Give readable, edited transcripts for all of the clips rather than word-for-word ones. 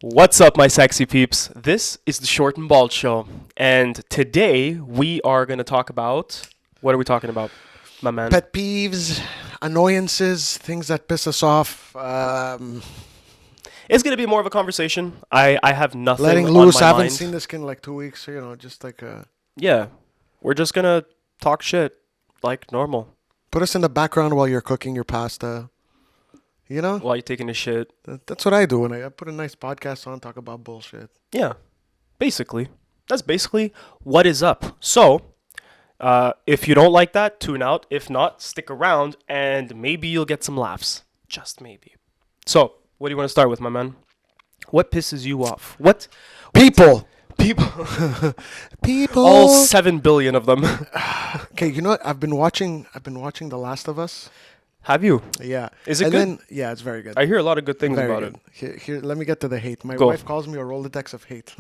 What's up, my sexy peeps? This is the ShortnBald show, and today we are going to talk about... What are we talking about, my man? Pet peeves, annoyances, things that piss us off. It's going to be more of a conversation. I have nothing Letting on loose. my I haven't mind. seen this kid in like 2 weeks. So, just like Yeah, we're just going to talk shit like normal. put us in the background while you're cooking your pasta. While you're taking a shit. That's what I do when I put a nice podcast on, talk about bullshit. Yeah, basically. That's basically what is up. So, if you don't like that, tune out. If not, stick around and maybe you'll get some laughs. Just maybe. So, what do you want to start with, my man? What pisses you off? People. All 7 billion of them. Okay, you know what? I've been watching The Last of Us. Have you? Yeah. Is it and good? Then, yeah, it's very good. I hear a lot of good things Very about good. it. Here, let me get to the hate. My Go. wife calls me a Rolodex of hate.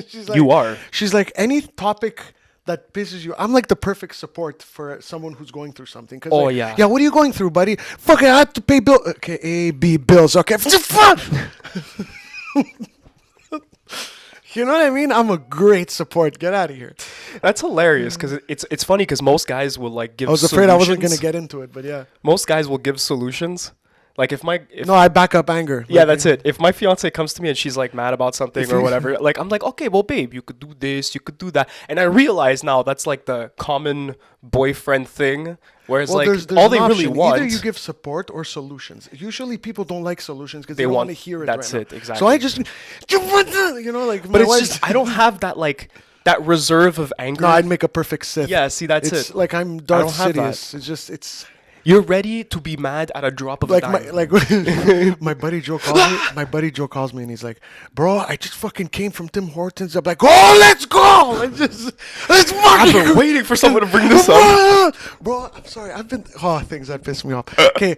She's like, You are. She's like, any topic that pisses you. I'm like the perfect support for someone who's going through something. Oh, like, yeah. Yeah, what are you going through, buddy? Fucking, I have to pay bills. Okay, A, B, bills. Okay. Fuck! You know what I mean? I'm a great support. Get out of here. That's hilarious because it's funny because most guys will like give I was solutions. afraid I wasn't going to get into it, but yeah. Most guys will give solutions. Like if No, I back up anger. Yeah, Like, that's it. If my fiance comes to me and she's like mad about something or whatever, like I'm like, okay, well, babe, you could do this, you could do that, and I realize now that's like the common boyfriend thing. Whereas Well, like there's all they an really option. want, Either you give support or solutions. Usually people don't like solutions because They they don't want- want to hear it that's right it, now. exactly. So I just, like, but my it's wife- just I don't have that like that reserve of anger. No, I'd make a perfect Sith. Yeah, see, that's it's it. like I'm don't Darth have that. Sidious. It's You're ready to be mad at a drop of like a my dime. my buddy Joe calls me. My buddy Joe calls me and he's like, "Bro, I just fucking came from Tim Hortons." I'm like, "Oh, let's go! Let's fucking." I've been waiting for someone to bring this up. Bro, I'm sorry. Things that piss me off. Okay,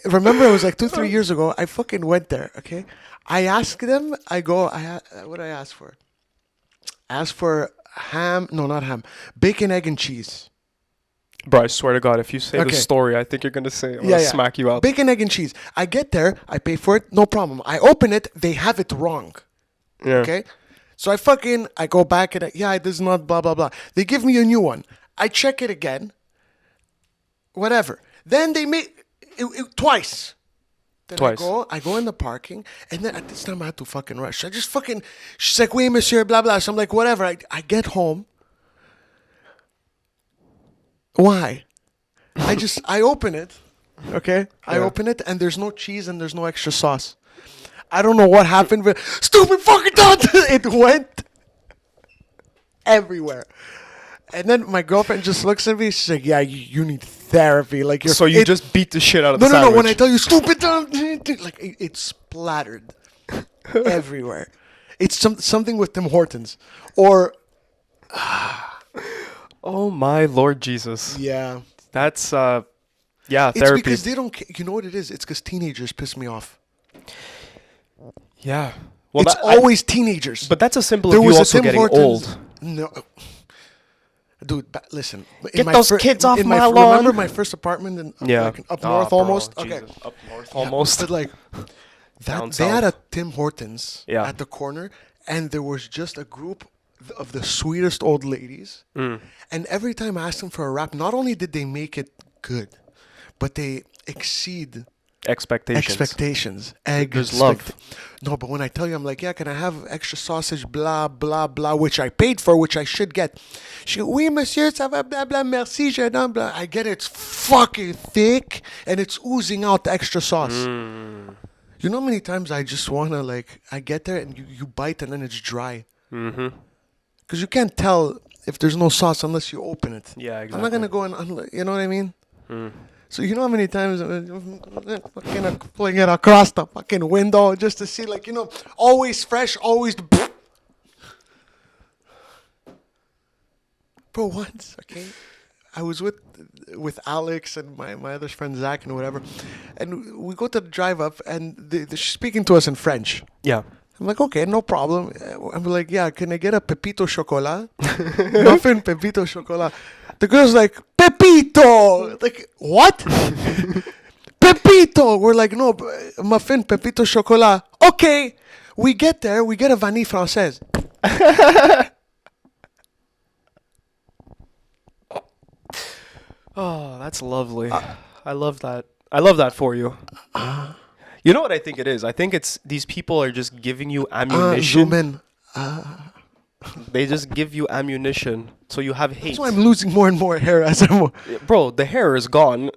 remember it was like 2-3 years ago. I fucking went there. Okay, I asked them. What did I ask for? I asked for ham. No, not ham. Bacon, egg, and cheese. Bro, I swear to God, if you say the Okay. story, I think you're gonna say, I'm gonna smack you out. Bacon, egg, and cheese. I get there, I pay for it, no problem. I open it, they have it wrong. Yeah. Okay? So I go back and this is not blah, blah, blah. They give me a new one. I check it again. Whatever. Then they make it twice. Then Twice. I go in the parking, and then at this time I had to fucking rush. She's like, oui, monsieur, blah, blah. So I'm like, whatever. I get home. Why? I open it, okay? I open it, and there's no cheese and there's no extra sauce. I don't know what happened, but stupid fucking dog! It went everywhere. And then my girlfriend just looks at me, she's like, yeah, you need therapy. Like So you just beat the shit out of No, the no, sandwich. no, when I tell you stupid dog, like it splattered everywhere. It's something with Tim Hortons. Or, Oh my Lord Jesus. yeah. That's, It's therapy. because they don't. You know what it is? It's because teenagers piss me off. Yeah. Well, It's always teenagers. but that's a symbol there of you was a also Tim getting Hortons. old. No, listen. Get those kids off my lawn. Remember my first apartment in up north bro, almost. Jesus. Okay, Up north Yeah, almost. but like Down they had south. a Tim Hortons Yeah. at the corner, and there was just a group of the sweetest old ladies. And every time I asked them for a wrap, not only did they make it good, but they exceed expectations. There's love. No, but when I tell you, I'm like, yeah, can I have extra sausage, blah, blah, blah, which I paid for, which I should get. She goes, oui, monsieur, ça va, blah, blah, merci, je donne, blah. I get it, it's fucking thick, and it's oozing out the extra sauce. You know how many times I just want to, like, I get there, and you bite, and then it's dry. Because you can't tell if there's no sauce unless you open it. Yeah, I'm not going to go and, you know what I mean? So you know how many times fucking pulling it across the fucking window just to see, like, always fresh, always. Bro, once, okay, I was with Alex and my other friend Zach and whatever, and we go to the drive up, and she's speaking to us in French. Yeah. I'm like, okay, no problem. I'm like, yeah, can I get a Pepito Chocolat? Muffin Pepito Chocolat. The girl's like, Pepito! Like, what? Pepito! We're like, no, muffin Pepito Chocolat. Okay. We get there, we get a vanille française. Oh, that's lovely. I love that. I love that for you. You know what I think it is? I think it's these people are just giving you ammunition. Zoom in. They just give you ammunition, so you have hate. That's why I'm losing more and more hair as I'm. Bro, the hair is gone.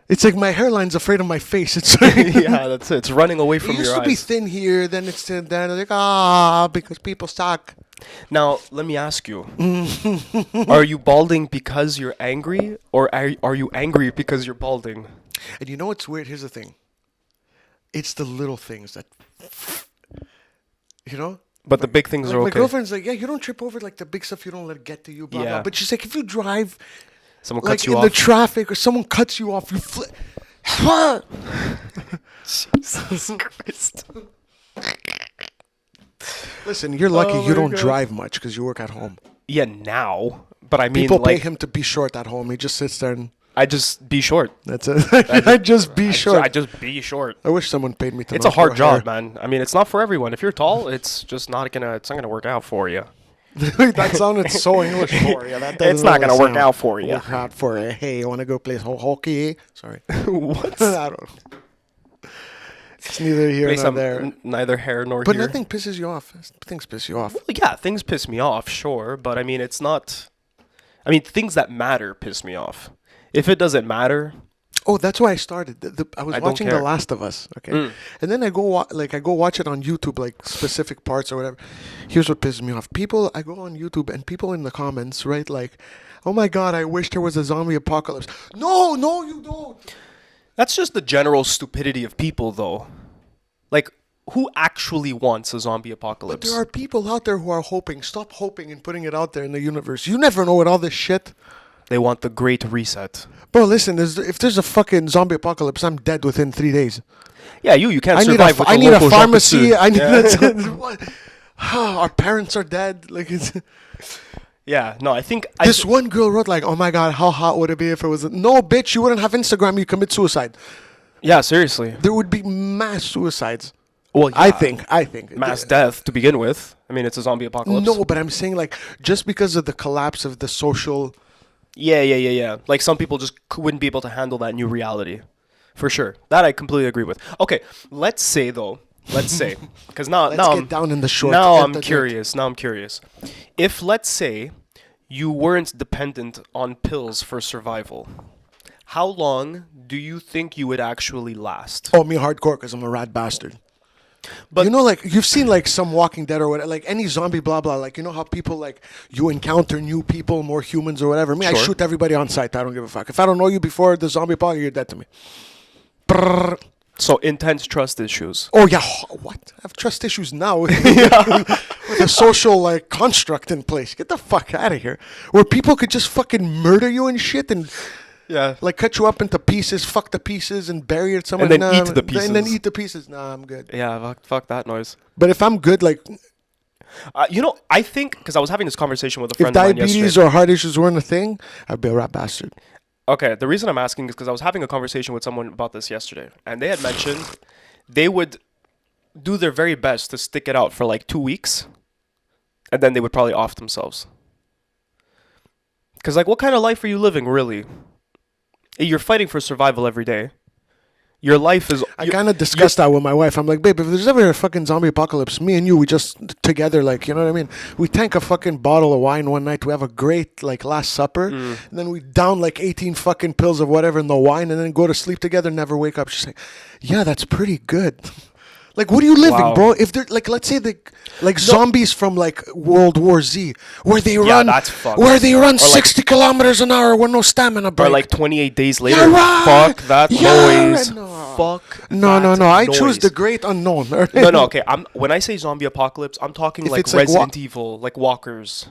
It's like my hairline's afraid of my face. It's Yeah, that's it. It's running away from it used your to be eyes. thin here, then it's thin there. Like because people suck. Now, let me ask you: are you balding because you're angry, or are you angry because you're balding? And you know what's weird? Here's the thing. It's the little things that, you know. But the big things Like are my okay. girlfriend's like, yeah, you don't trip over like the big stuff. You don't let it get to you. Blah Yeah. blah. But she's like, if you drive, Someone like cuts you in off. the traffic or someone cuts you off, you flip. Jesus Christ. Listen, you're lucky Oh you my don't God. drive much because you work at home. Yeah, now. But I mean, People pay like, him to be short at home. He just sits there and I just be short. that's it. I just be short. I just be short. I wish someone paid me to. It's a not hard grow job, hair. man. I mean, it's not for everyone. If you're tall, it's just not gonna. It's not gonna work out for you. That sounded so English for you. That It's doesn't not really gonna work sound- out for you. Work out for you. Hey, you want to go play hockey? Sorry. What? I don't know. It's neither here Based nor on there. neither hair nor But here. nothing pisses you off. Things piss you off. Yeah, things piss me off, sure, but I mean, it's not. I mean, things that matter piss me off. If it doesn't matter, Oh, that's why I started. I was I don't watching The care. Last of Us, okay, Mm. and then I go watch it on YouTube, like specific parts or whatever. Here's what pisses me off: I go on YouTube and people in the comments write like, "Oh my God, I wish there was a zombie apocalypse." No, you don't. that's just the general stupidity of people, though. Like, who actually wants a zombie But apocalypse? there are people out there who are hoping. Stop hoping and putting it out there in the universe. You never know with all this shit. They want the great reset. Bro, listen, if there's a fucking zombie apocalypse, I'm dead within 3 days. Yeah, you can't I need survive with I the need a local pharmacy. Jean I need Coutu. what? Our parents are dead. Like it's, Yeah, no, I think this one girl wrote like, "Oh my God, how hot would it be if it was?" No, bitch, you wouldn't have Instagram. You commit suicide. yeah, seriously. There would be mass suicides. Well, yeah, I think mass death to begin with. I mean, it's a zombie apocalypse. No, but I'm saying like just because of the collapse of the social. Yeah. Like some people just wouldn't be able to handle that new reality, for sure. That I completely agree with. Okay, let's say because now Let's now get down in the short. now and I'm the dirt. curious. Now I'm curious. If let's say you weren't dependent on pills for survival, how long do you think you would actually last? Oh, me hardcore because I'm a rat bastard. But You know, like you've seen like some Walking Dead or whatever, like any zombie, blah blah. Like you know how people like you encounter new people, more humans or whatever. Me, I Sure. shoot everybody on sight. I don't give a fuck. If I don't know you before the zombie apocalypse, you're dead to me. Brrr. so intense trust issues. Oh yeah, what? I have trust issues now with a social like construct in place. Get the fuck out of here, where people could just fucking murder you and shit and. Yeah. Like cut you up into pieces, fuck the pieces, and bury it somewhere. And then eat the And then pieces. eat the pieces. Nah, I'm good. Yeah, fuck that noise. But if I'm good, like I think because I was having this conversation with a if friend of mine diabetes yesterday. or heart issues weren't a thing, I'd be a rat bastard. Okay, the reason I'm asking is because I was having a conversation with someone about this yesterday, and they had mentioned they would do their very best to stick it out for like 2 weeks, and then they would probably off themselves. Because, like, what kind of life are you living, really? You're fighting for survival every day. Your life is... I kind of discussed that with my wife. I'm like, babe, if there's ever a fucking zombie apocalypse, me and you, we just together, like, you know what I mean? We tank a fucking bottle of wine one night. We have a great, like, Last Supper. And then we down, like, 18 fucking pills of whatever in the wine and then go to sleep together, never wake up. She's like, yeah, that's pretty good. Like, what are you living, Wow. bro? If they're, like, let's say, zombies from, like, World War Z, where they run... that's fucked. Where they run Or, like- 60 kilometers an hour with no stamina break. Or like 28 days later. Yeah, right. Fuck that Yeah, noise. right. No. Fuck No. that I choose the noise. great unknown. No, okay. When I say zombie apocalypse, I'm talking If like it's like Resident Evil, like walkers.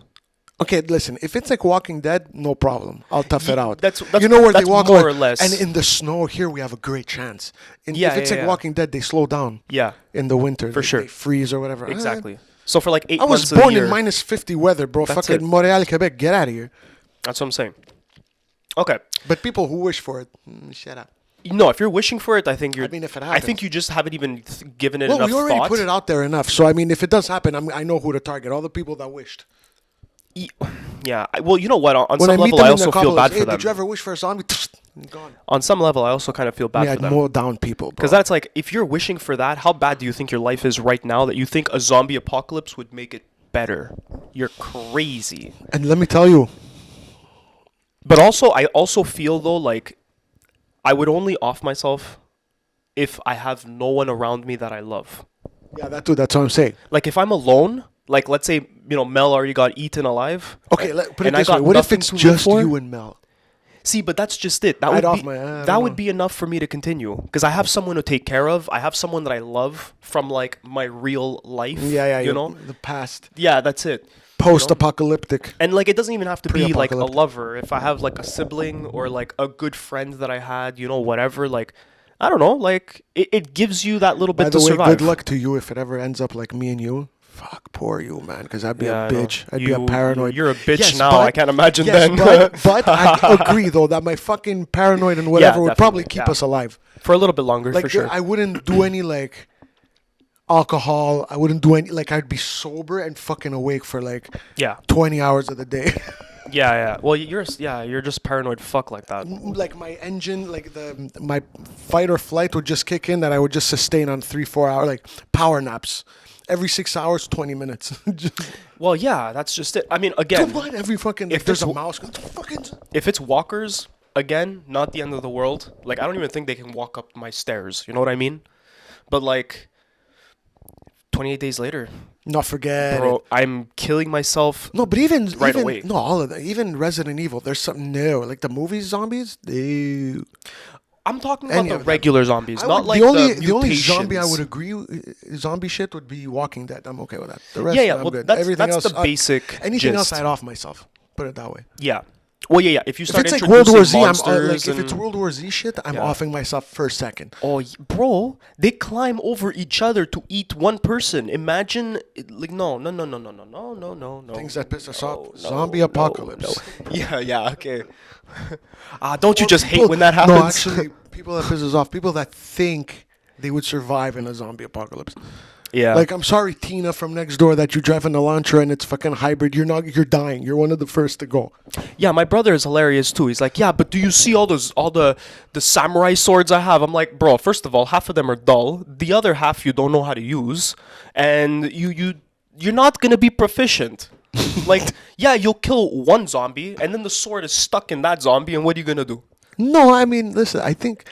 Okay, listen. If it's like Walking Dead, no problem. I'll tough it out. that's you know where that's they walk more like- or less. And in the snow here, we have a great chance. Yeah, if it's yeah, like yeah. Walking Dead, they slow down. Yeah, In the winter, For sure. they freeze or whatever. exactly. So for like 8 I was months of the born year, in minus 50 weather, bro. That's Fucking it. Montreal, Quebec. Get out of here. that's what I'm saying. Okay. But people who wish for it, shut up. No, if you're wishing for it, I think you're. I mean, if it I think happens. you just haven't even given it Well, enough we already thought. put it out there enough. So I mean, if it does happen, I know who to target. All the people that wished. Yeah. Well, you know what? On When some I meet level, them I in the also feel couple, bad hey, for them. did you ever wish for a zombie? Gone. On some level, I also kind of feel bad We for had them. more down people, bro. Because that's like, if you're wishing for that, how bad do you think your life is right now that you think a zombie apocalypse would make it better? You're crazy. And let me tell you, But also, I also feel though like I would only off myself if I have no one around me that I love. yeah, that too. That's what I'm saying. Like if I'm alone, like let's say Mel already got eaten alive. Okay, put it and I this way. got What if nothing it's to live just for? you and Mel? See, but that's just it. That I'd would off be my- I don't that would know. be enough for me to continue because I have someone to take care of. I have someone that I love from like my real life. Yeah, you know. the past, Yeah, that's it. post-apocalyptic. And like it doesn't even have to be like a Pre-apocalyptic. lover. If I have like a sibling or like a good friend that I had, whatever, like I don't know, like it gives you that little bit By to the way, survive. good luck to you if it ever ends up like me and you. Fuck, poor you, man. Because I'd be Yeah, a I know. bitch. I'd be a paranoid. You're a bitch Yes, now. but- I can't imagine yes, then. but I agree though that my fucking paranoid and whatever would probably definitely, keep yeah. us alive. For a little bit longer, Like for sure. I wouldn't do any like alcohol. I wouldn't do any like I'd be sober and fucking awake for like Yeah. 20 hours of the day. Yeah. Well, you're just paranoid fuck like that. Like my engine, like my fight or flight would just kick in that I would just sustain on 3-4 hours, like power naps. Every 6 hours, 20 minutes. Well, yeah, that's just it. I mean, again, What? Every fucking If if there's a it's- mouse, fucking. if it's walkers, again, not the end of the world. Like I don't even think they can walk up my stairs. You know what I mean? But like 28 days later, Not forget. bro, I'm killing myself. No, but even Right even, away. No, all of that. Even Resident Evil, there's something new. Like the movies, zombies. I'm talking about Any the of them. regular zombies, I not would- like the only zombie I mutations. would agree zombie shit would be Walking Dead. I'm okay with that. The rest, Yeah. I'm Well, good. that's Everything that's else, the basic. anything else, gist. I'd off myself. Put it that way. Yeah. Well, yeah. If you If start it's like World War Z, introducing I'm like monsters if it's and- World War Z shit, I'm Yeah. offing myself for a second. Oh, bro, they climb over each other to eat one person. Imagine, like, no. Things that piss us off. No, Zombie no, apocalypse. no. Yeah, okay. Don't you just hate when that happens? No, actually, people that pisses off. People that think they would survive in a zombie apocalypse. Yeah. Like, I'm sorry, Tina from next door, that you drive an Elantra and it's fucking hybrid. You're dying. You're one of the first to go. Yeah, my brother is hilarious too. He's like, yeah, but do you see all the samurai swords I have? I'm like, bro, first of all, half of them are dull. The other half you don't know how to use, and you're not gonna be proficient. Like, yeah, you'll kill one zombie, and then the sword is stuck in that zombie, and what are you gonna do? No, I mean, listen, I think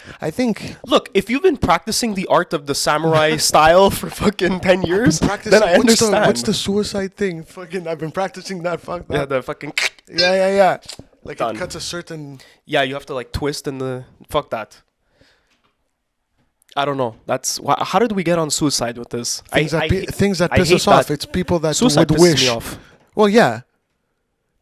Look, if you've been practicing the art of the samurai style for fucking 10 years, then I understand. What's the suicide thing? Fucking, I've been practicing that. Fuck yeah, that. the fucking Yeah. Like Done. it cuts a certain. yeah, you have to like twist and the fuck that. I don't know. That's how did we get on suicide with this? Things that I piss hate us off. that. It's people that Suicide would pisses wish. me off. Well, yeah,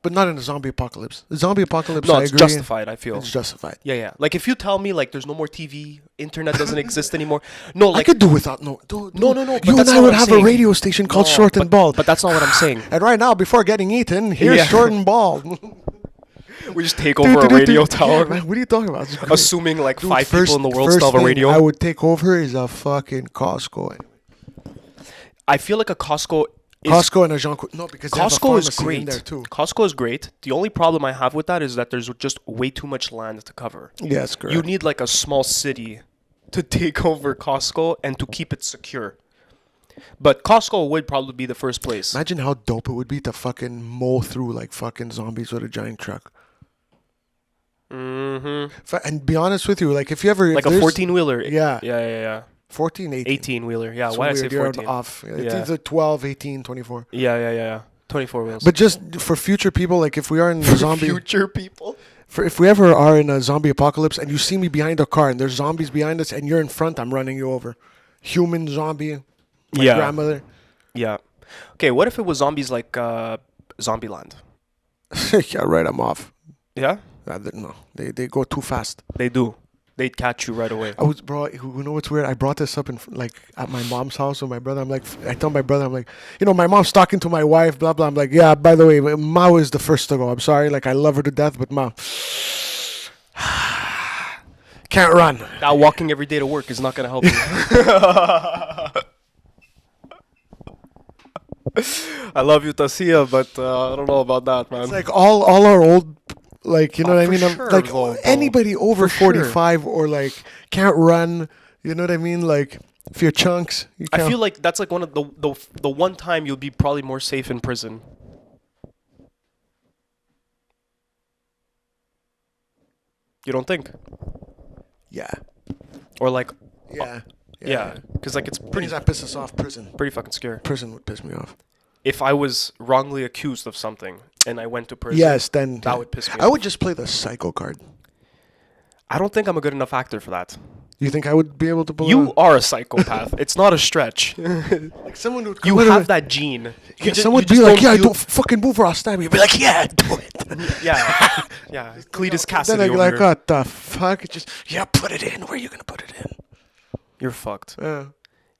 but not in a zombie apocalypse. The zombie apocalypse, No, I it's agree. justified. I feel. It's justified. Yeah. Like if you tell me like there's no more TV, internet doesn't exist anymore. No, I like could do without no. No, but You and that's I not would what I'm have saying. a radio station called No, Short and Bald. But that's not what I'm saying. And right now, before getting eaten, here's Yeah. Short and Bald. We just take over a radio tower, Yeah, man, what are you talking about? It's great. assuming like Dude, five people in the world first still have a thing radio. I would take over is a fucking Costco. I feel like a Costco is Costco and a Jean. No, because they have a Costco is pharmacy in great. there too. Costco is great. The only problem I have with that is that there's just way too much land to cover. Yes, correct. You need like a small city to take over Costco and to keep it secure. But Costco would probably be the first place. Imagine how dope it would be to fucking mow through like fucking zombies with a giant truck. Mm-hmm. And be honest with you, like if you ever Like if a there's- 14-wheeler. Yeah. Yeah. 14, 18. 18-wheeler. Yeah, It's why weird. did I say You're 14? off. It's Yeah. either 12, 18, 24. Yeah. 24 wheels. But just for future people, like if we are in a zombie, future people. if we ever are in a zombie apocalypse and you see me behind a car and there's zombies behind us and you're in front, I'm running you over. Human zombie, my Yeah. grandmother. Yeah. Okay, what if it was zombies like Zombieland? Yeah, right. I'm off. Yeah? No, they go too fast. They do. They'd catch you right away. You know what's weird? I brought this up like at my mom's house with my brother. I'm like, I tell my brother, I'm like, my mom's talking to my wife, blah blah. I'm like, yeah, by the way, Ma is the first to go. I'm sorry, like I love her to death, but Ma, Can't run. That walking every day to work is not gonna help you. I love you, Tasia, but I don't know about that, man. It's like all our old, like, you know what I for mean? sure, Like though, bro. anybody over For sure. 45 or like can't run. You know what I mean? Like if you're chunks, you can't. I feel like that's like one of the one time you'll be probably more safe in prison. You don't think? Yeah. Or like, Yeah. yeah, because like it's Things pretty that piss us off. Prison. pretty fucking scary. Prison would piss me off. If I was wrongly accused of something and I went to prison, Yes, then that would piss me I off. would just play the psycho card. I don't think I'm a good enough actor for that. You think I would be able to pull You it are a psychopath. It's not a stretch. off? Like someone would You come in have and- that gene. Yeah, someone would be like, "Yeah, don't fucking move or I'll stab you." You'd be like, "Yeah, do it." Yeah, yeah. Cletus Then Cassidy I'd be over like, here. "What the fuck?" It's just, yeah, put it in. Where are you gonna put it in? You're fucked. Yeah.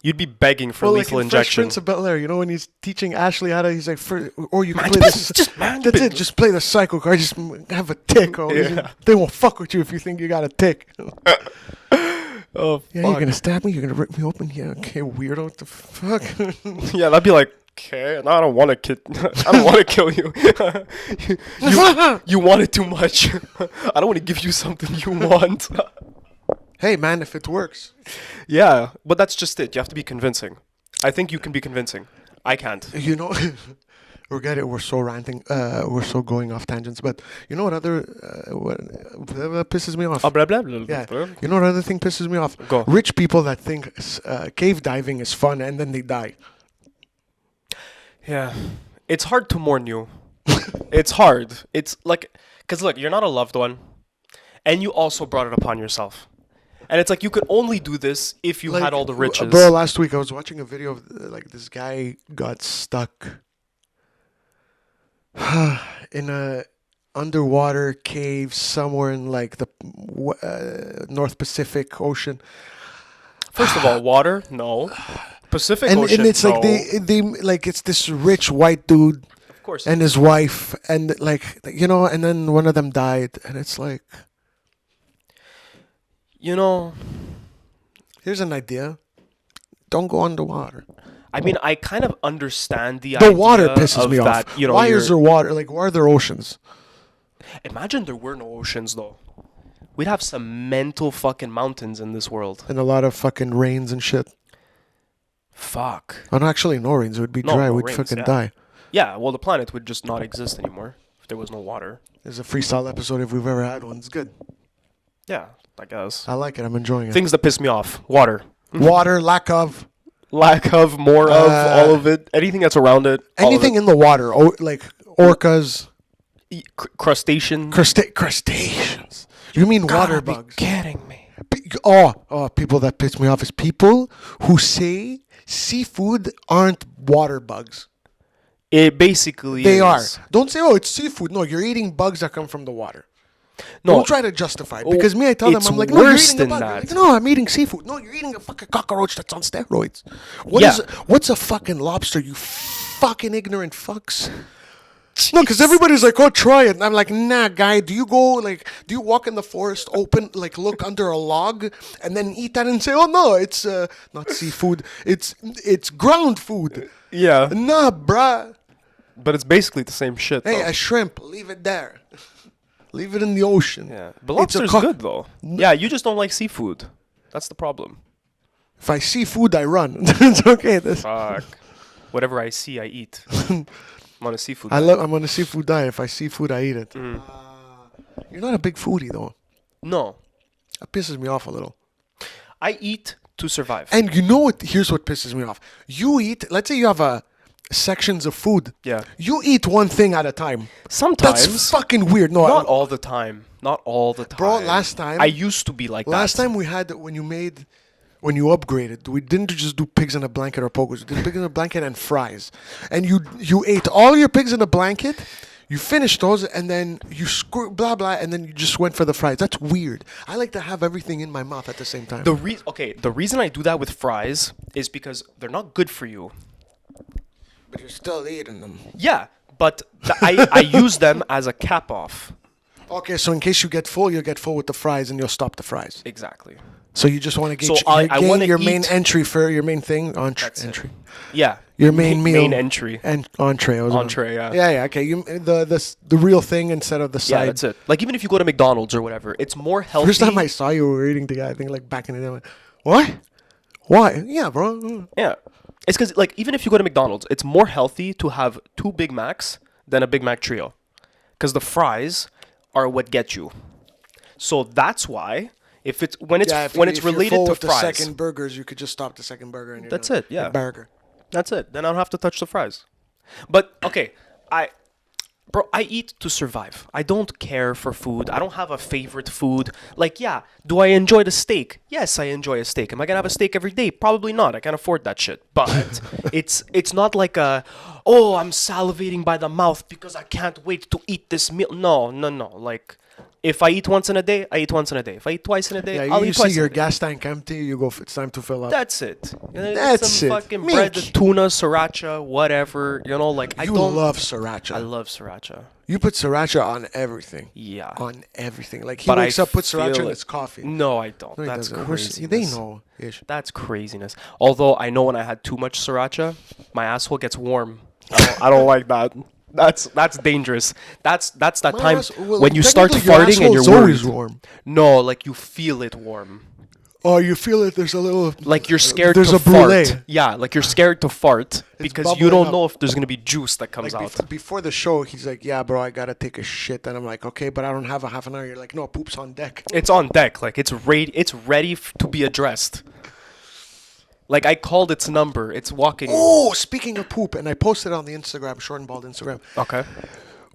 You'd be begging for Well, lethal like in Fresh injection. Prince of Bel-Air, you know when he's teaching Ashley how to, he's like, or you can Mind play business, this. just mind That's it. business. Just play the psycho card. Just have a tick. Or Yeah. they won't fuck with you if you think you got a tick. Oh, Yeah, fuck. you're gonna stab me. You're gonna rip me open. Yeah, okay, weirdo. What the fuck? Yeah, that'd be like, okay, no, I don't want to kill. I don't want to kill you. You want it too much. I don't want to give you something you want. Hey, man, if it works. Yeah, but that's just it. You have to be convincing. I think you can be convincing. I can't. You know, we're so ranting. We're so going off tangents. But you know what other what pisses me off? Oh, blah, blah, blah, Yeah. blah. You know what other thing pisses me off? Go. Rich people that think cave diving is fun and then they die. Yeah. It's hard to mourn you. It's hard. It's like, because look, you're not a loved one. And you also brought it upon yourself. And it's like you could only do this if you had all the riches. Bro, last week I was watching a video of like this guy got stuck in a underwater cave somewhere in like the North Pacific Ocean. First of all, water? No. Pacific Ocean? And it's no. like they like it's this rich white dude Of course. and his wife and like, you know, and then one of them died and it's like, You know, here's an idea. Don't go underwater. I mean, I kind of understand the The idea water pisses of me that, off. you know, Why is there water? Like, why are there oceans? Imagine there were no oceans, though. We'd have some mental fucking mountains in this world. And a lot of fucking rains and shit. Fuck. Oh, no, actually, no rains. It would be No, dry. no We'd rains, fucking yeah. die. Yeah, well, the planet would just not exist anymore if there was no water. There's a freestyle episode if we've ever had one. It's good. Yeah, I guess. I like it. I'm enjoying it. Things that piss me off. Water. Water, lack of. Lack of, more of, all of it. Anything that's around it. all of Anything it. in the water. Oh, like orcas. Crustacean. Crustaceans. You mean water bugs. Kidding me. People that piss me off is people who say seafood aren't water bugs. It basically They is. are. Don't say, oh, it's seafood. No, you're eating bugs that come from the water. No, Don't try to justify it. Because me, I tell them, it's I'm like, no, you're worse eating a than bug. that. They're like, no, I'm eating seafood. No, you're eating a fucking cockroach that's on steroids. Yeah. What's a fucking lobster, you fucking ignorant fucks? No, because everybody's like, oh, try it. And I'm like, nah, guy, do you walk in the forest, look under a log, and then eat that and say, oh, no, it's not seafood. It's ground food. Yeah, Nah, bruh. but it's basically the same shit. Hey, though. a shrimp, leave it there. Leave it in the ocean. Yeah, but It's a lobster's good though. Yeah, you just don't like seafood. That's the problem. If I see food, I run. It's okay. Fuck. Whatever I see, I eat. I'm on a seafood. diet. I'm on a seafood diet. If I see food, I eat it. You're not a big foodie, though. No, That pisses me off a little. I eat to survive. And you know what? Here's what pisses me off. You eat, let's say you have sections of food. Yeah. You eat one thing at a time. Sometimes, That's fucking weird. No, not all the time. Not all the time. Bro, last time- I used to be like last that. time we had, when you upgraded, we didn't just do pigs in a blanket or pokers. We did pigs in a blanket and fries. And you ate all your pigs in a blanket, you finished those, and then you blah, blah, and then you just went for the fries. That's weird. I like to have everything in my mouth at the same time. The reason I do that with fries is because they're not good for you. But you're still eating them. Yeah, but I use them as a cap off. Okay, so in case you get full, you'll get full with the fries, and you'll stop the fries. Exactly. So you just want to get So I wanna your main eat- entry for your main thing That's it. entry. Yeah. Your main meal. Main entry. And entree. Entree, yeah. Yeah. Okay. You the real thing instead of the Yeah, side. that's it. Like even if you go to McDonald's or whatever, it's more healthy. First time I saw you were eating the guy, I think like back in the day. I'm like, what? Why? Yeah, bro. Yeah. It's because, like, even if you go to McDonald's, it's more healthy to have 2 Big Macs than a Big Mac trio. Because the fries are what get you. So that's why, if it's If related you're full to with fries, the second burgers, you could just stop the second burger and you're That's done. it, yeah. A burger. that's it. Then I don't have to touch the fries. But, okay, I eat to survive. I don't care for food. I don't have a favorite food. Like, yeah, do I enjoy the steak? Yes, I enjoy a steak. Am I gonna have a steak every day? Probably not. I can't afford that shit. But it's not like I'm salivating by the mouth because I can't wait to eat this meal. No. Like, if I eat once in a day, I eat once in a day. If I eat twice in a day, Yeah, I'll you eat see twice in your a day. gas tank empty, you go. It's time to fill up. That's it. That's some it. fucking bread, Mink. tuna, sriracha, whatever. Like I You don't love sriracha. I love sriracha. You put sriracha on everything. Yeah. On everything. Like he But wakes I up, puts sriracha feel in it. his coffee. No, I don't. No, he That's doesn't. Of course, crazy. they know. Ish. That's craziness. Although I know when I had too much sriracha, my asshole gets warm. I don't like that. That's dangerous. That's that My time ass- well, when you start technically, your farting and you're asshole's always worried. warm. No, like you feel it warm. Oh, you feel it? There's a little. Like you're scared There's to a brulee. fart. Yeah, like you're scared to fart because you bubbling don't up. know if there's gonna be juice that comes Like out. before the show, he's like, "Yeah, bro, I gotta take a shit," and I'm like, "Okay, but I don't have a half an hour." You're like, "No, poop's on deck." It's on deck. Like it's ready to be addressed. Like I called its number. It's walking. Oh, speaking of poop, and I posted on the Instagram, ShortnBald Instagram. Okay.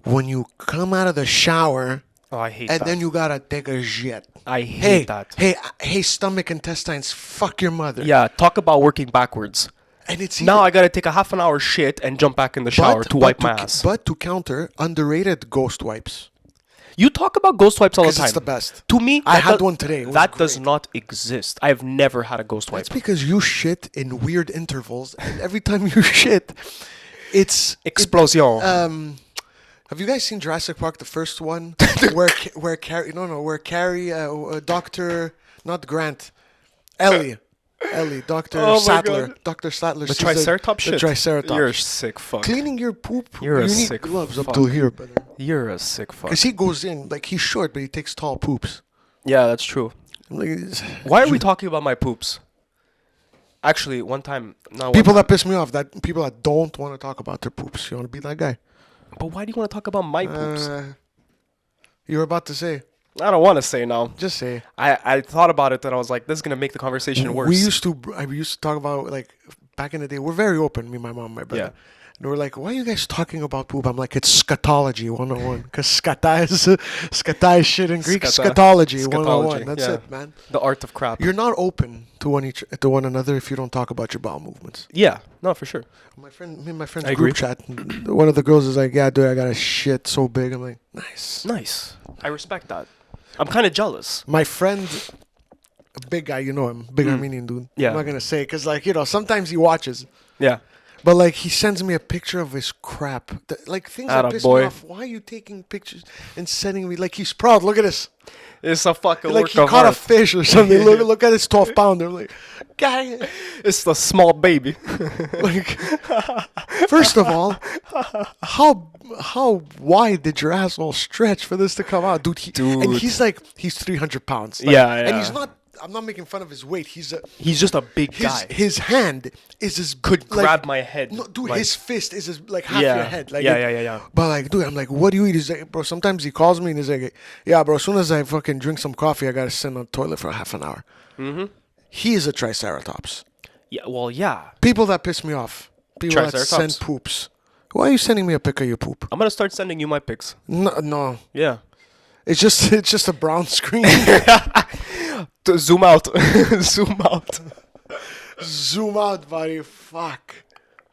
When you come out of the shower Oh, I hate and that. then you gotta take a shit. I hate that. Hey, stomach, intestines, fuck your mother. Yeah, talk about working backwards. And it's Now I gotta take a half an hour shit and jump back in the shower to wipe my ass. But to counter, underrated ghost wipes. You talk about ghost wipes all the 'Cause time. it's the best. To me, I that had do- one today. It was That does great. not exist. I have never had a ghost wipe. That's because you shit in weird intervals, and every time you shit, it's Explosion. Have you guys seen Jurassic Park, the first one, where Carrie, Doctor, not Grant, Ellie, Doctor Oh my Sattler, God. Doctor Sattler, The sees Triceratops the shit. Triceratops. You're a sick fuck. Cleaning your poop. You're a you need sick gloves up fuck. till here, brother. You're a sick fuck. Because he goes in like he's short, but he takes tall poops. Yeah, that's true. I'm like, it's- Why are we talking about my poops? Actually, one time. No, one people time- that piss me off, that people that don't want to talk about their poops. You want to be that guy? But why do you want to talk about my poops? You were about to say. I don't want to say now. Just say. I thought about it and I was like, this is gonna make the conversation worse. We used to talk about like back in the day. We're very open, me, my mom, my brother. Yeah. And we're like, why are you guys talking about poop? I'm like, it's scatology 101. Because skata is shit in Greek. Skata. Scatology 101. Scatology, That's yeah. it, man. The art of crap. You're not open to one another if you don't talk about your bowel movements. Yeah, no, for sure. Me and my friend's I group agree. chat, one of the girls is like, yeah, dude, I got a shit so big. I'm like, nice. Nice. I respect that. I'm kind of jealous. My friend, a big guy, you know him, big Armenian dude. Yeah. I'm not going to say, because, like, sometimes he watches. Yeah. But, like, he sends me a picture of his crap. Like, things that piss me Attaboy. off. Why are you taking pictures and sending me? Like, he's proud. Look at this. It's a fucking Like, work he of caught a art. fish or something. look at his 12-pounder. Like, guy. It's the small baby. Like, first of all, how wide did your asshole stretch for this to come out, dude? And Dude. he's 300 pounds. Like, Yeah, And yeah. he's not. I'm not making fun of his weight. He's He's just a big guy. his hand is as Could like, grab my head. No, dude, like- his fist is as like half Yeah. your head. Like Yeah, yeah. But like, dude, I'm like, what do you eat? He's like, bro. Sometimes he calls me and he's like, yeah, bro. As soon as I fucking drink some coffee, I gotta sit on the toilet for half an hour. Mm-hmm. He is a triceratops. Yeah, well, yeah. People that piss me off. People that Triceratops. send poops. Why are you sending me a pic of your poop? I'm gonna start sending you my pics. No. Yeah. It's just a brown screen. Zoom out. Zoom out. Zoom out, buddy. Fuck.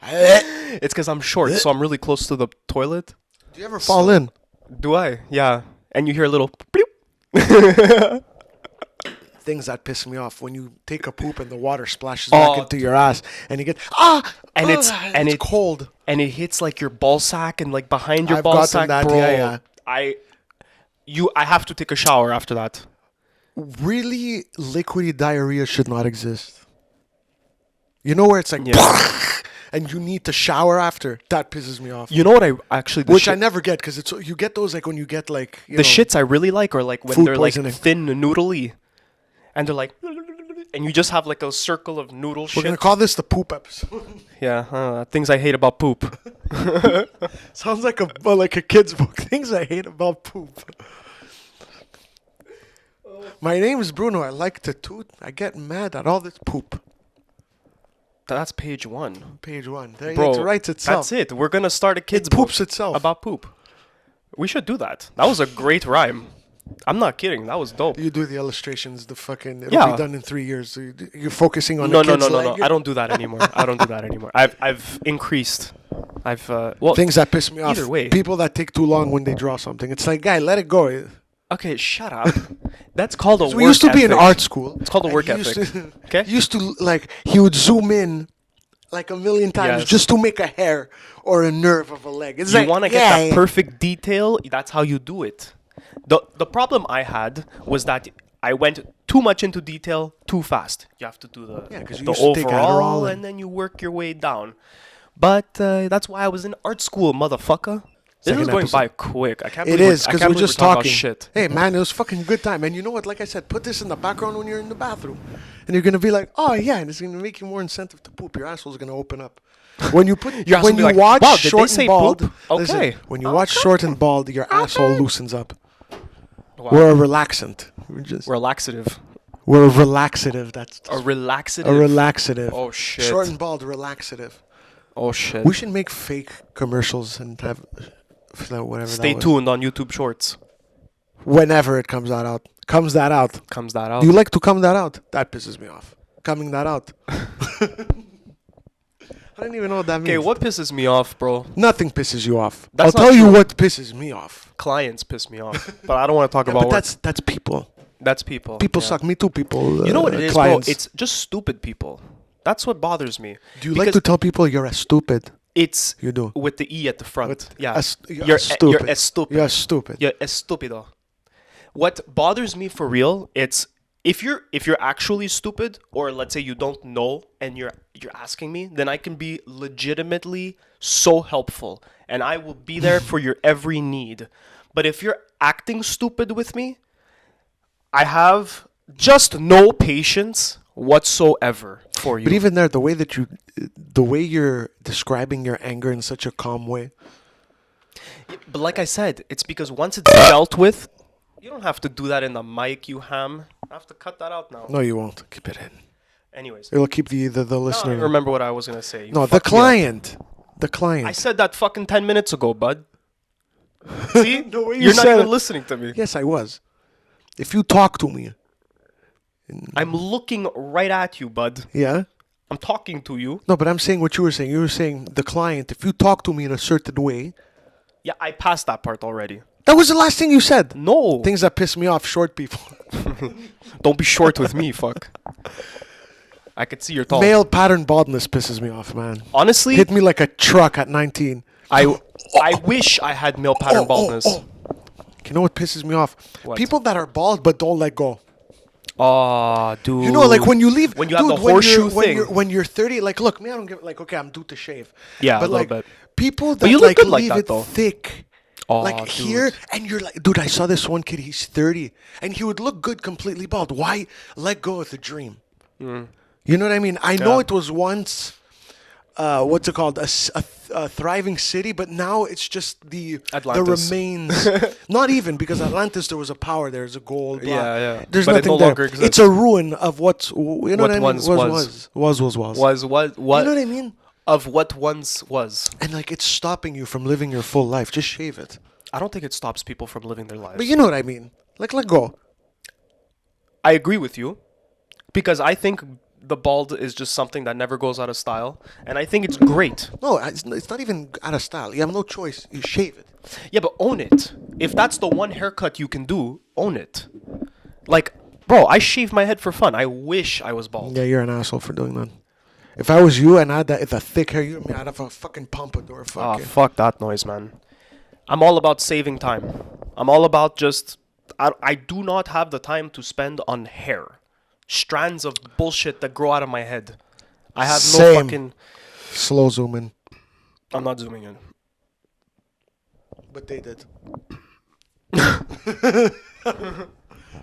It's because I'm short, so I'm really close to the toilet. Do you ever fall in? Do I? Yeah. And you hear a little bloop. Things that piss me off when you take a poop and the water splashes back into your ass and you get it's cold. And it hits like your ball sack and like behind your I've ball gotten sack, that, bro. yeah. I have to take a shower after that. Really, liquidy diarrhea should not exist. You know where it's like, and you need to shower after. That pisses me off. You know what I actually Which I never get because it's you get those like when you get like the shits I really like are like when food they're poisoning. like thin noodly, and they're like, and you just have like a circle of noodle We're shit. gonna call this the poop episode. Yeah, things I hate about poop. Sounds like a kid's book. Things I hate about poop. My name is Bruno. I like to toot. I get mad at all this poop. That's page 1. Page 1. There Bro, it writes itself. that's it. We're gonna start a kid's It poops book itself. about poop. We should do that. That was a great rhyme. I'm not kidding. That was dope. You do the illustrations. The fucking it'll Yeah. be done in 3 years. So you're focusing on No, the no, kid's no, no, no. leg. I don't do that anymore. I don't do that anymore. I've increased. Well, Things that piss me off. either way. People that take too long when they draw something. It's like, guy, let it go. okay, shut up. That's called a work We used to be in ethic. art school. It's called a and work he used ethic. to- Okay? He used to like he would zoom in like a million times Yes. just to make a hair or a nerve of a leg. It's You like, want to get yeah, that perfect detail. That's how you do it. The problem I had was that I went too much into detail too fast. You have to do the 'cause you the used to take overall Adderall and and- then you work your way down. But that's why I was in art school, motherfucker. This Second is going episode. by quick. I can't. It believe is I because can't we're believe just talking talking. about shit. Hey man, it was fucking good time. And you know what? Like I said, put this in the background when you're in the bathroom, and you're gonna be like, oh yeah, and it's gonna make you more incentive to poop. Your asshole's gonna open up. When you put Your ass when will be you like, watch wow, did they Short say and Bald, poop? listen, Okay. when you watch Short and Bald, your asshole loosens up. Wow. We're a relaxant. We're laxative. We're a relaxative. That's A relaxative. a relaxative. Oh shit. Short and Bald relaxative. Oh shit. We should make fake commercials and have whatever. Stay that was. tuned on YouTube Shorts. Whenever it comes that out. Comes that out. Comes that out. Do you like to come that out? That pisses me off. Coming that out. I don't even know what that means. Okay, what pisses me off, bro? Nothing pisses you off. That's I'll not tell you true. what pisses me off. Clients piss me off, but I don't want to talk Yeah, about but work. that's people. That's people. People yeah. suck. Me too. People. You know what it is, clients. bro? It's just stupid people. That's what bothers me. Do you like Because to tell people you're a stupid? It's You do. with the e at the front. With Yeah, you're you're stupid. You're estúpido. You're stupid. You're estúpido. What bothers me for real, it's if you're actually stupid, or let's say you don't know and you're asking me, then I can be legitimately so helpful and I will be there for your every need. But if you're acting stupid with me, I have just no patience whatsoever for you. But even there, the way you're describing your anger in such a calm way. But like I said, it's because once it's dealt with, you don't have to do that in the mic, you ham. I have to cut that out now. No, you won't. Keep it in. Anyways, It'll keep the I listener. don't remember what I was gonna say. You No, the fucked me up. client. The client. I said that fucking 10 minutes ago, bud. See? The way you You're not said even it. listening to me. Yes, I was. If you talk to me, I'm looking right at you, bud. yeah. I'm talking to you. No, but I'm saying what you were saying. You were saying the client. If you talk to me in a certain way, Yeah, I passed that part already. that was the last thing you said. No. Things that piss me off, short people. Don't be short with me, fuck. I could see you're tall. Male pattern baldness pisses me off, man. Honestly, Hit me like a truck at 19. I wish I had male pattern baldness. You know what pisses me off? What? People that are bald but don't let go. Oh, dude. You know, like when you leave, When you have dude, the horseshoe when thing. when you're 30, like, look, me, I don't give, like, okay, I'm due to shave. Yeah, but a little like, bit. people that you look like good like leave that, it though. thick, Oh, like dude. here, and you're like, dude, I saw this one kid, he's 30, and he would look good completely bald. Why let go of the dream? You know what I mean? I know Yeah. it was once, what's it called, a thriving city, but now it's just the Atlantis. remains. Not even, because Atlantis, there was a power, there's a gold. Blah. Yeah, yeah. There's But it nothing no there. longer exists. It's a ruin of what's, you know what I mean? once was. Was. Was what? You know what I mean? Of what once was. And like it's stopping you from living your full life. Just shave it. I don't think it stops people from living their lives. But you know what I mean? Like let go. I agree with you, because I think the bald is just something that never goes out of style, and I think it's great. No, it's not even out of style. You have no choice. You shave it. Yeah, but own it. If that's the one haircut you can do, own it. Like, bro, I shave my head for fun. I wish I was bald. Yeah, you're an asshole for doing that. If I was you and I had the thick hair, I'd have a fucking pompadour. Ah, Fucking. fuck that noise, man. I'm all about saving time. I'm all about just. I do not have the time to spend on hair, strands of bullshit that grow out of my head. I have no Same. fucking. Slow zoom in. I'm not zooming in. But they did.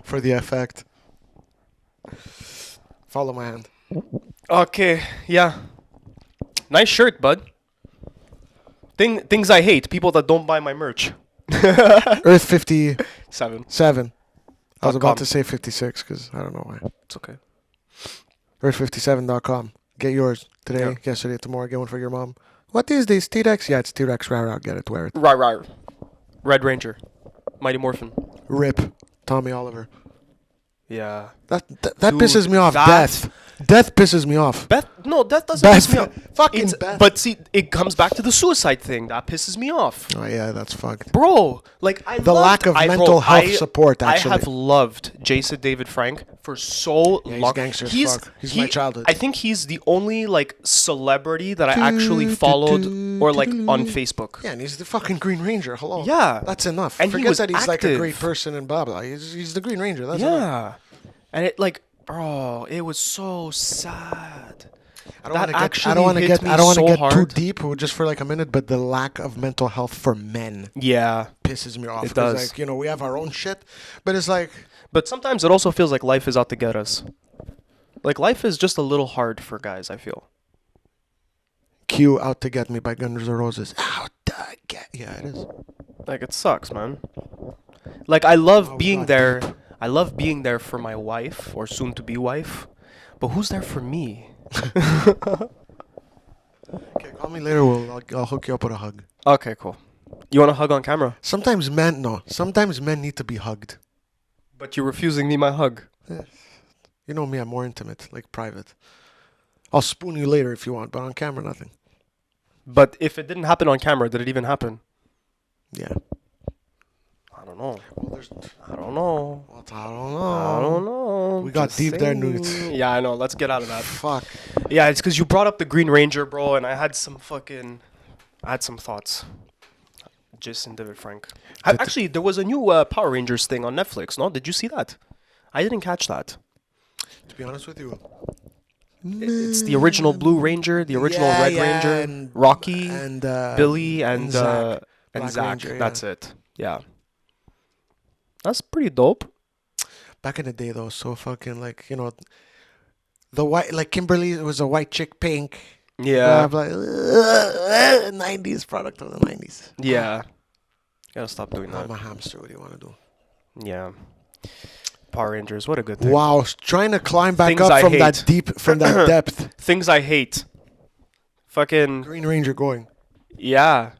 For the effect. Follow my hand. Okay, yeah. Nice shirt, bud. Things I hate. People that don't buy my merch. Earth 57. 7. I was .com. about to say 56 because I don't know why. It's okay. Earth57.com. Get yours today, yesterday, tomorrow. Get one for your mom. What is this? T-Rex? Yeah, it's T-Rex. Rah, get it, wear it. Right. Red Ranger. Mighty Morphin. Rip. Tommy Oliver. Yeah. That Dude, pisses me off. that- Death pisses me off. Death doesn't Beth. piss me off. Fucking Beth. But see, it comes back to the suicide thing. That pisses me off. Oh yeah, that's fucked. Bro, like The lack of mental health support, actually. I have loved Jason David Frank for so Yeah, he's long. gangster as fuck. He's my childhood. I think he's the only like celebrity that I actually followed or like on Facebook. Yeah, and he's the fucking Green Ranger. Hello. Yeah. That's enough. And he Forget was that he's like a active. great person and blah blah. He's the Green Ranger. That's enough. Yeah. And it like, bro, it was so sad. I don't That want to get. actually I don't want to hit get. me I don't want to so get too hard. deep, just for like a minute. But the lack of mental health for men Yeah. pisses me off. It 'Cause, does. Like, we have our own shit, but it's like, But sometimes it also feels like life is out to get us. Like life is just a little hard for guys, I feel. Q Out to Get Me by Guns N' Roses. Out to get. Yeah, it is. Like it sucks, man. Like I love Oh, being God, there. deep. I love being there for my wife or soon to be wife. But who's there for me? Okay, call me later. I'll hook you up with a hug. Okay, cool. You want a hug on camera? Sometimes men need to be hugged. But you're refusing me my hug. You know me, I'm more intimate, like private. I'll spoon you later if you want, but on camera, nothing. But if it didn't happen on camera, did it even happen? Yeah. I don't know. Well, I don't know. I don't know. I don't know. We got Just deep there, saying. Newt. Yeah, I know. Let's get out of that. Fuck. Yeah, it's because you brought up the Green Ranger, bro, and I had some thoughts. Jason David Frank. Actually, there was a new Power Rangers thing on Netflix, no? Did you see that? I didn't catch that. To be honest with you, It's the original Blue Ranger, the original Red Ranger, and Rocky, and Billy, and Zach. and Black Zach. Ranger, yeah. That's it. Yeah. That's pretty dope. back in the day though, so fucking like the white, like Kimberly was a white chick, pink. Yeah. Blah, blah, 90s product of the 90s. Yeah. Gotta stop doing I'm that. a hamster. What do you want to do? Yeah. Power Rangers, what a good thing. Wow, trying to climb back Things up I from hate. that deep, from that depth. Things I hate. Fucking Green Ranger going. yeah.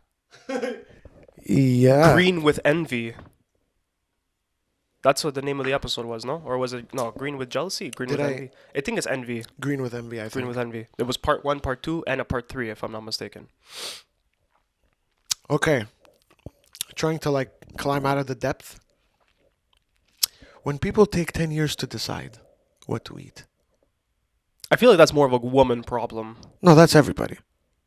Yeah. Green with envy. That's what the name of the episode was, no? Or was it Green with jealousy? Green Did with I- envy. I think it's envy. Green with envy, I think. Green with envy. There was part 1, part 2, and a part 3, if I'm not mistaken. Okay. Trying to like climb out of the depth. When people take 10 years to decide what to eat. I feel like that's more of a woman problem. No, that's everybody.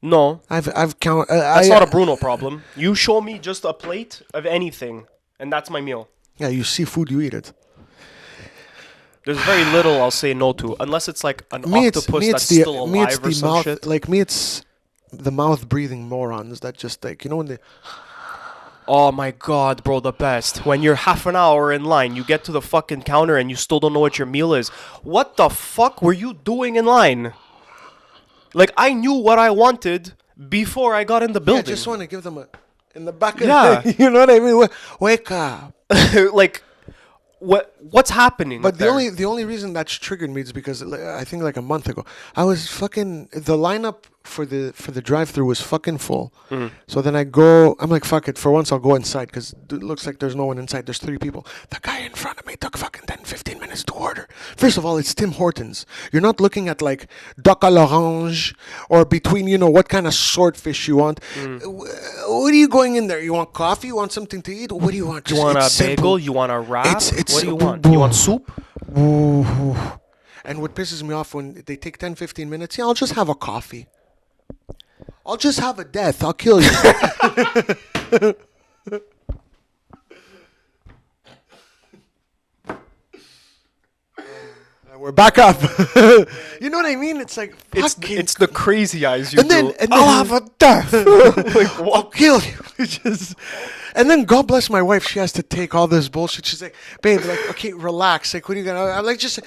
No, I've count. that's not a Bruno problem. You show me just a plate of anything, and that's my meal. Yeah, you see food, you eat it. There's very little I'll say no to, unless it's like an octopus that's still alive or some mouth, shit. like me, it's the mouth breathing morons that just like when they. Oh my god, bro, the best. When you're half an hour in line, you get to the fucking counter and you still don't know what your meal is. What the fuck were you doing in line? Like, I knew what I wanted before I got in the I building. just want to give them a in the back of Yeah. you know what I mean? Wake up. Like, what's happening? But there? the only reason that's triggered me is because I think like a month ago I was fucking the lineup for the drive-through was fucking full. So then I'm like, fuck it, for once I'll go inside because it looks like there's no one inside. There's 3 people. The guy in front of me took fucking 10-15 minutes to order. First of all, it's Tim Hortons. You're not looking at like duck à l'orange or between what kind of swordfish you want. What are you going in there? You want coffee? You want something to eat? What do you want? You want a It's bagel? simple. You want a wrap? It's What do you want? You want soup? Ooh. And what pisses me off when they take 10-15 minutes, I'll just have a coffee. I'll just have a death. I'll kill you. we're back up. You know what I mean? It's like fucking. It's the crazy eyes you and then, do. and then I'll have a death. I'll kill you. And then God bless my wife. She has to take all this bullshit. She's like, babe, like, okay, relax. Like, what are you gonna? I'm like, just.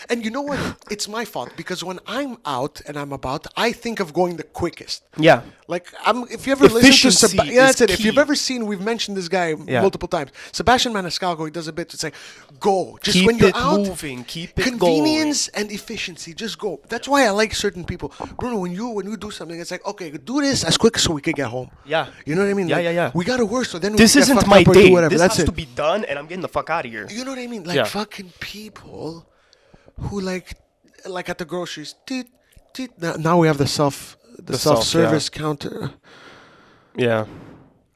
And you know what? It's my fault because when I'm out and I'm about, I think of going the quickest. Yeah. Like, if you ever listen to Efficiency yeah, that's is it. If you've key. ever seen, we've mentioned this guy Yeah. multiple times. Sebastian Maniscalco, he does a bit. It's like, go. Just Keep when you're it out, moving. Keep it convenience and efficiency. Just go. That's why I like certain people. Bruno, when you do something, it's like, okay, do this as quick so we can get home. Yeah. You know what I mean? Yeah, Like, yeah. We gotta work so then This we can get isn't fucked my up or do day. whatever. This That's has it. to be done, and I'm getting the fuck out of here. You know what I mean? Like Yeah. fucking people who like at the groceries. Teet, teet. Now we have the self-service counter. Yeah.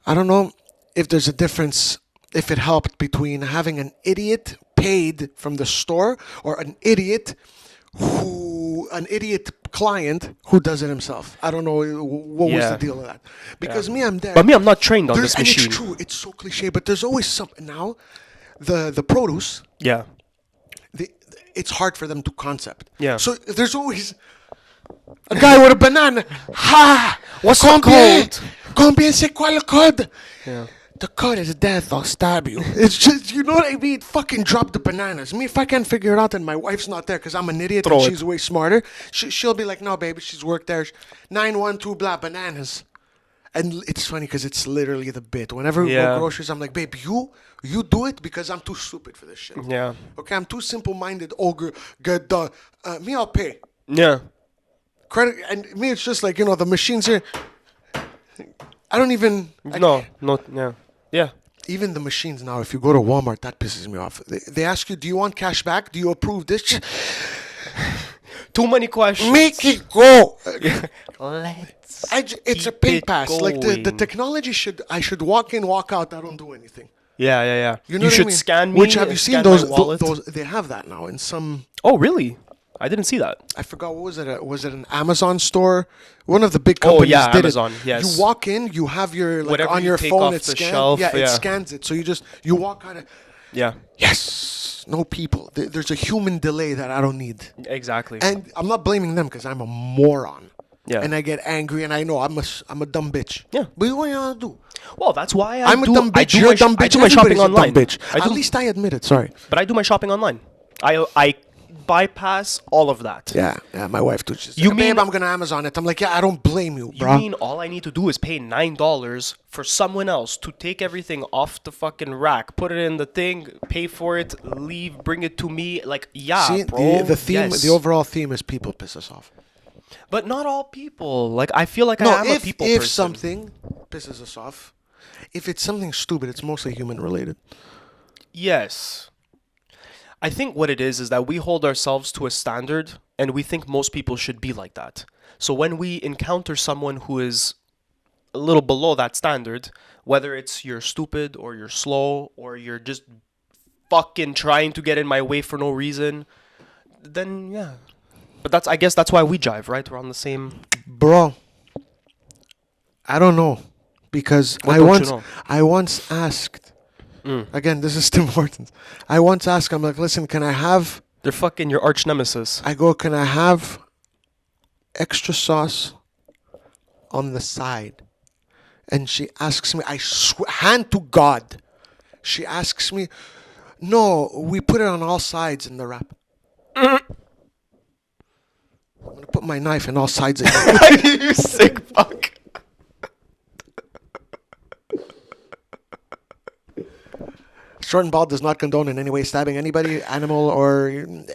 I don't know if there's a difference, if it helped between having an idiot paid from the store or an idiot client who does it himself. I don't know what was Yeah. the deal of that. Because me, I'm there. But me, I'm not trained on There's- this and machine. it's true. It's so cliche, but there's always something. Now, the produce, Yeah. it's hard for them to concept. Yeah. So there's always a guy with a banana. Ha! What's the Combien? code? Combien c'est quoi le code? Yeah. The code is death. I'll stab you. It's just, you know what I mean? Fucking drop the bananas. Me, if I can't figure it out and my wife's not there because I'm an idiot Throw and it. she's way smarter, she'll be like, no, baby, she's worked there. 912 blah, bananas. And it's funny because it's literally the bit. Whenever we Yeah. go groceries, I'm like, babe, you do it because I'm too stupid for this shit. Yeah. Okay, I'm too simple-minded. Ogre, get done. Me, I'll pay. Yeah. Credit, and me, it's just like, you know, the machines here. I don't even. No. Yeah. Yeah. Even the machines now, if you go to Walmart, that pisses me off. They ask you, do you want cash back? Do you approve this? Too many questions. Make it go. Let's. It's a keep ping it pass. Like the going. technology I should walk in, walk out. I don't do anything. Yeah. You know what I should mean? scan me. Which have you and seen scan those? my wallet. Those they have that now in some. Oh, really? I didn't see that. I forgot, what was it? Was it an Amazon store? One of the big Oh, companies yeah, did Amazon, it. yes. You walk in, you have your like Whatever on you your take phone. off It the scans. shelf, It yeah. scans it. So you walk out of. Yeah. Yes, no people. There's a human delay that I don't need. Exactly. And I'm not blaming them because I'm a moron. Yeah. And I get angry, and I know I'm a dumb bitch. Yeah. But what are you gonna do? Well, that's why I'm a dumb bitch. You're a dumb bitch. I do my shopping Everybody's a online. dumb bitch. I do, At least I admit it. Sorry. but I do my shopping online. I bypass all of that. Yeah. My wife too. She's You like, babe, mean- I'm gonna Amazon it. I'm like, yeah, I don't blame you, You bro. mean all I need to do is pay $9 for someone else to take everything off the fucking rack, put it in the thing, pay for it, leave, bring it to me? Like, yeah, See, bro. the theme, yes. the overall theme is people piss us off. But not all people. Like, I feel like I No, am a people if person. something pisses us off, if it's something stupid, it's mostly human related. Yes. I think what it is that we hold ourselves to a standard and we think most people should be like that. So when we encounter someone who is a little below that standard, whether it's you're stupid or you're slow or you're just fucking trying to get in my way for no reason, then yeah. But I guess that's why we jive, right? We're on the same. Bro, I don't know, because What I don't you once know? I once asked. Again, this is Tim Hortons. I once asked. I'm like, listen, can I have? They're fucking your arch nemesis. I go, can I have extra sauce on the side? And she asks me, hand to God, she asks me, no, we put it on all sides in the wrap. I'm gonna put my knife in all sides of it. You sick fuck. ShortnBald does not condone in any way stabbing anybody, animal, or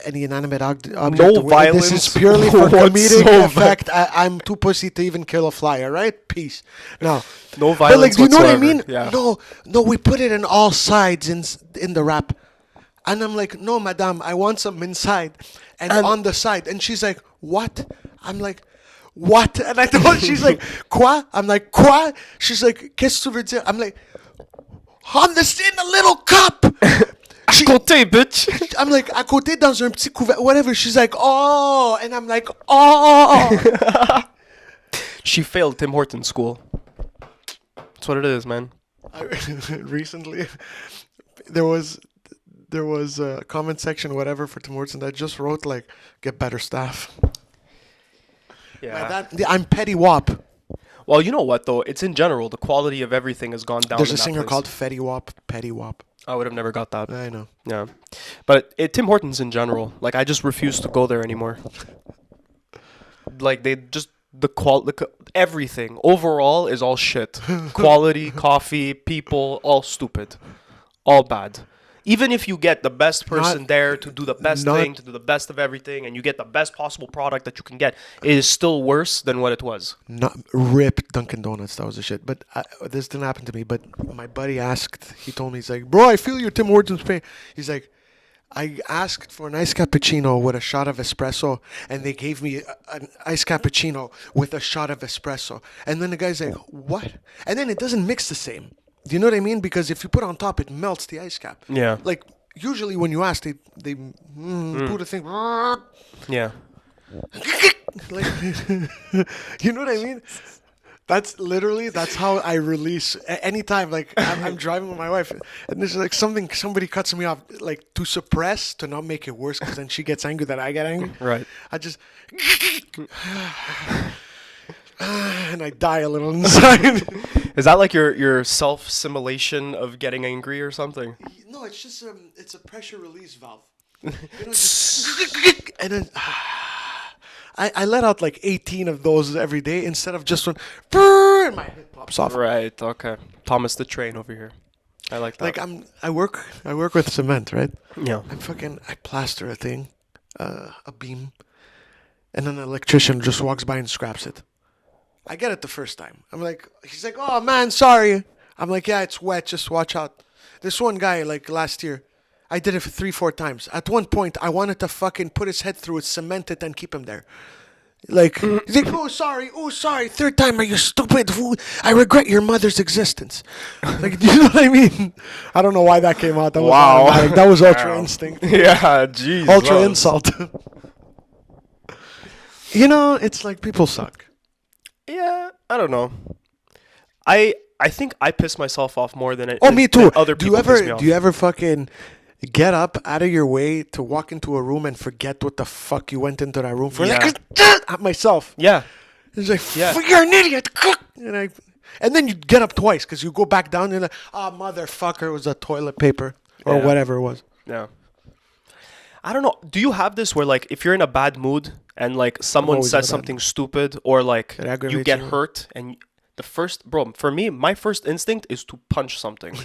any inanimate object. No violence This is purely for comedic whatsoever. effect. I'm too pussy to even kill a fly. All right, peace. No, No but like, violence do you know what I whatsoever. mean? Yeah. No, we put it in all sides in the wrap, and I'm like, no, madame, I want some inside and on the side, and she's like, what? I'm like, what? And I thought she's like, quoi? I'm like, quoi? She's like, qu'est-ce que tu veux dire? I'm like, in the little cup. À côté, bitch. I'm like, à côté dans un petit couvert, whatever. She's like, oh, and I'm like, oh. She failed Tim Hortons school. That's what it is, man. Recently, there was there was a comment section, whatever, for Tim Hortons that just wrote like, "Get better staff." Yeah. I'm petty wop. Well, you know what though? It's in general the quality of everything has gone down. There's in a that singer place. called Fetty Wap, Petty Wap. I would have never got that. I know. Yeah, but Tim Hortons in general, like I just refuse to go there anymore. Like they just everything overall is all shit. Quality, coffee, people, all stupid, all bad. Even if you get the best person there to do the best thing, to do the best of everything, and you get the best possible product that you can get, it is still worse than what it was. Not rip Dunkin' Donuts. That was the shit. But this didn't happen to me. But my buddy asked. He told me, he's like, "Bro, I feel your Tim Hortons pain." He's like, "I asked for an iced cappuccino with a shot of espresso, and they gave me an iced cappuccino with a shot of espresso." And then the guy's like, "What?" And then it doesn't mix the same. Do you know what I mean? Because if you put it on top, it melts the ice cap. Yeah. Like usually when you ask, they put a thing. Yeah. Like, you know what I mean? That's how I release anytime. Like I'm driving with my wife, and there's like somebody cuts me off, like to suppress, to not make it worse, because then she gets angry that I get angry. Right. I just and I die a little inside. Is that like your self-simulation of getting angry or something? No, it's just it's a pressure release valve. You know, and then I let out like 18 of those every day instead of just one. And my head pops off. Right. Okay. Thomas the Train over here. I like that. Like I work with cement, right? Yeah. I plaster a thing, a beam, and then an electrician just walks by and scraps it. I get it the first time. He's like, "Oh man, sorry." I'm like, "Yeah, it's wet. Just watch out." This one guy, like last year, I did it for 3-4 times. At one point, I wanted to fucking put his head through it, cement it, and keep him there. Like, he's like, oh sorry, third time, are you stupid? I regret your mother's existence. Like, do you know what I mean? I don't know why that came out. That was automatic. That was ultra instinct. Yeah, jeez. Ultra insult. You know, it's like people suck. Yeah, I don't know. I think I piss myself off more than Me too. than other people piss me off. Do you ever fucking get up out of your way to walk into a room and forget what the fuck you went into that room for? Yeah. Like, myself. Yeah. It's like, you're an idiot. And then you get up twice because you go back down and you're like, oh, motherfucker, it was a toilet paper or whatever it was. Yeah. I don't know. Do you have this where, like, if you're in a bad mood and, like, someone says something stupid or, like, you get hurt and for me, my first instinct is to punch something.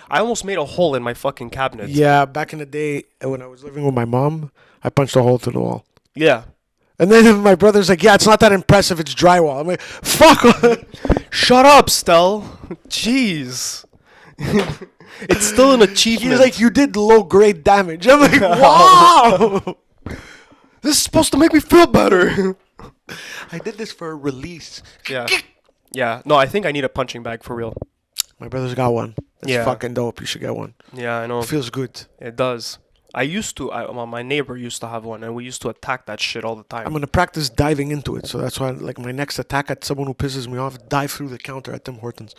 I almost made a hole in my fucking cabinet. Yeah, back in the day when I was living with my mom, I punched a hole through the wall. Yeah. And then my brother's like, yeah, it's not that impressive. It's drywall. I'm like, fuck. Shut up, Stel. Jeez. It's still an achievement. He's like, you did low-grade damage. I'm like, wow. This is supposed to make me feel better. I did this for a release. Yeah. Yeah. No, I think I need a punching bag for real. My brother's got one. It's Yeah. fucking dope. You should get one. Yeah, I know. It feels good. It does. My neighbor used to have one, and we used to attack that shit all the time. I'm going to practice diving into it. So that's why, like, my next attack at someone who pisses me off, dive through the counter at Tim Hortons.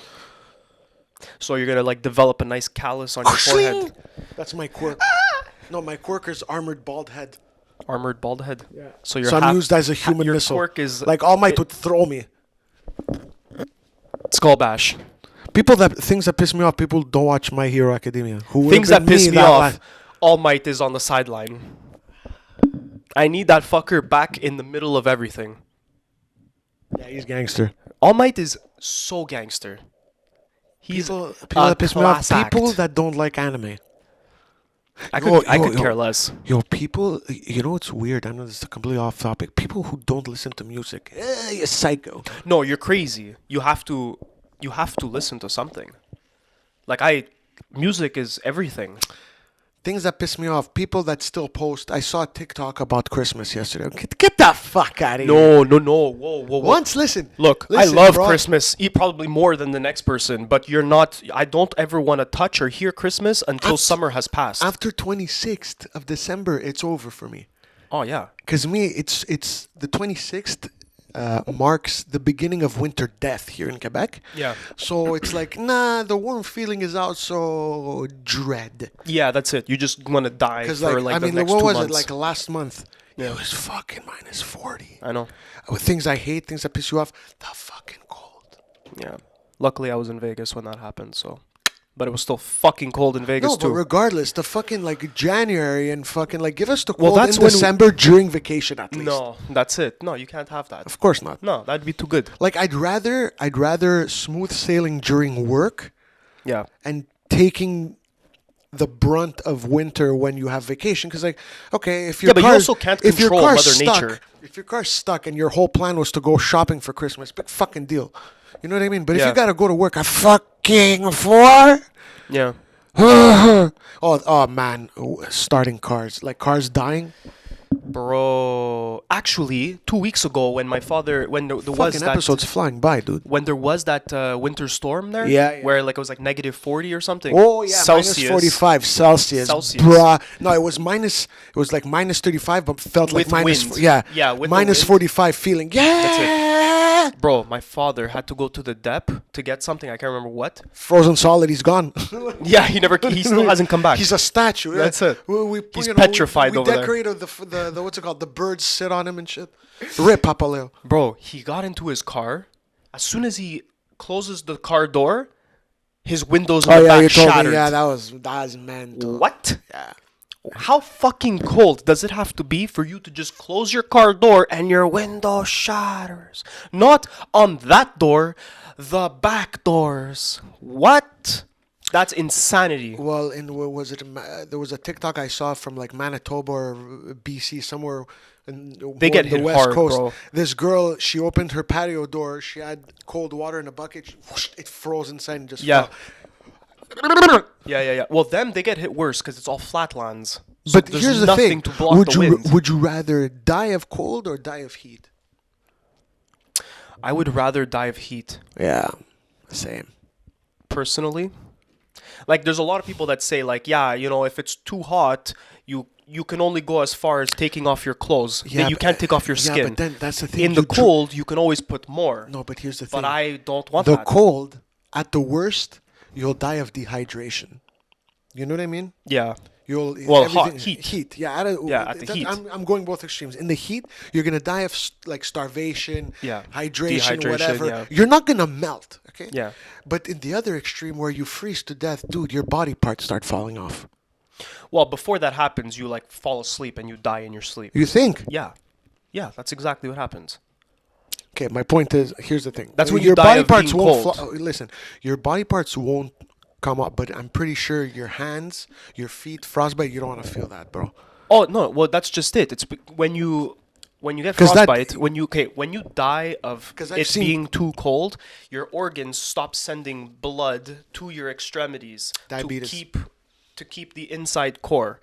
So you're going to, like, develop a nice callus on your forehead. That's my quirk. No, my quirk is armored bald head. Armored bald head? Yeah. So you're I'm used as a human your missile. quirk is... Like, All Might would throw me. Skull bash. Things that piss me off, people don't watch My Hero Academia. Things that piss me off, All Might is on the sideline. I need that fucker back in the middle of everything. Yeah, he's gangster. All Might is so gangster. He's people that piss me off. class People act. that don't like anime. I could care less. Yo, people, you know what's weird? I know this is completely off topic. People who don't listen to music, you're psycho. No, you're crazy. You have to listen to something. Like music is everything. Things that piss me off. People that still post. I saw a TikTok about Christmas yesterday. Get the fuck out of here. No. Whoa. Once, listen. Look, listen, I love bro. Christmas, probably more than the next person, but I don't ever want to touch or hear Christmas until summer has passed. After 26th of December, it's over for me. Oh, yeah. Because me, it's the 26th. marks the beginning of winter death here in Quebec. Yeah. So it's like, nah, the warm feeling is also dread. Yeah, that's it. You just want to die Because, for like, I the mean, next what 2 was months. it? Like last month, Yeah. it was fucking minus 40. I know. With things I hate, things that piss you off, the fucking cold. Yeah. Luckily, I was in Vegas when that happened, so. But it was still fucking cold in Vegas No, but too. regardless, the fucking like January and fucking like give us the Well, cold that's in when- December during vacation at least. No, that's it. No, you can't have that. Of course not. No, that'd be too good. Like I'd rather smooth sailing during work Yeah. and taking the brunt of winter when you have vacation. Because like, okay, if your Yeah, but you car's- also can't if your control car's Mother stuck, Nature. If your car's stuck and your whole plan was to go shopping for Christmas, big fucking deal. You know what I mean? But if Yeah. you gotta go to work at fucking 4. Yeah. oh man, starting cars, like cars dying. Bro, actually, 2 weeks ago when my father, when there was Fucking that, episodes flying by, dude. when there was that winter storm there, Yeah, yeah. where like it was like negative 40 or something. Oh yeah, Celsius. minus 45 Celsius, Celsius. bruh. No, it was minus. It was like minus 35, but felt like With minus. wind. Yeah, Yeah, with the minus wind. 45 feeling. Yeah, Bro, my father had to go to the dep to get something. I can't remember what. frozen solid. He's gone. Yeah, he still hasn't come back. He's a statue. That's it. He's petrified we over there. decorated the what's it called? The birds sit on him and shit. Rip Papa Leo. Bro, he got into his car. As soon as he closes the car door, his windows in Oh the yeah, you back told shattered. me. Yeah, that was mental. What? Yeah. How fucking cold does it have to be for you to just close your car door and your window shatters? Not on that door, the back doors. What? That's insanity. Well, in what was it? There was a TikTok I saw from like Manitoba or BC somewhere. They get the hit West hard, Coast. bro. This girl, she opened her patio door. She had cold water in a bucket. It froze inside and just Yeah. fell. Yeah. Well, them, they get hit worse because it's all flatlands. So But there's here's the nothing thing: to block would the you wind. would you rather die of cold or die of heat? I would rather die of heat, Yeah, same. personally. Like, there's a lot of people that say, like, yeah, you know, if it's too hot, you can only go as far as taking off your clothes. Yeah, You can't take off your skin. Yeah, but then that's the thing. In the you dr- cold, you can always put more. No, but here's the thing. But I don't want the that. cold, at the worst, you'll die of dehydration. You know what I mean? Yeah. You'll Well, hot, everything- heat. Heat. Yeah, Yeah, at the heat. I'm going both extremes. In the heat, you're gonna die of like starvation, Yeah. hydration, Dehydration, whatever. yeah. You're not gonna melt. Okay. Yeah. But in the other extreme, where you freeze to death, dude, your body parts start falling off. Well, before that happens, you like fall asleep and you die in your sleep. You think? Yeah. Yeah, that's exactly what happens. Okay, my point is, here's the thing. That's when your you die body of parts being won't. cold. Listen, your body parts won't come up, but I'm pretty sure your hands, your feet, frostbite. You don't want to feel that, bro. Oh, no, well, that's just it. It's when you get 'Cause that- frostbite, when you die of 'Cause I've it seen- being too cold, your organs stop sending blood to your extremities Diabetes. to keep the inside core,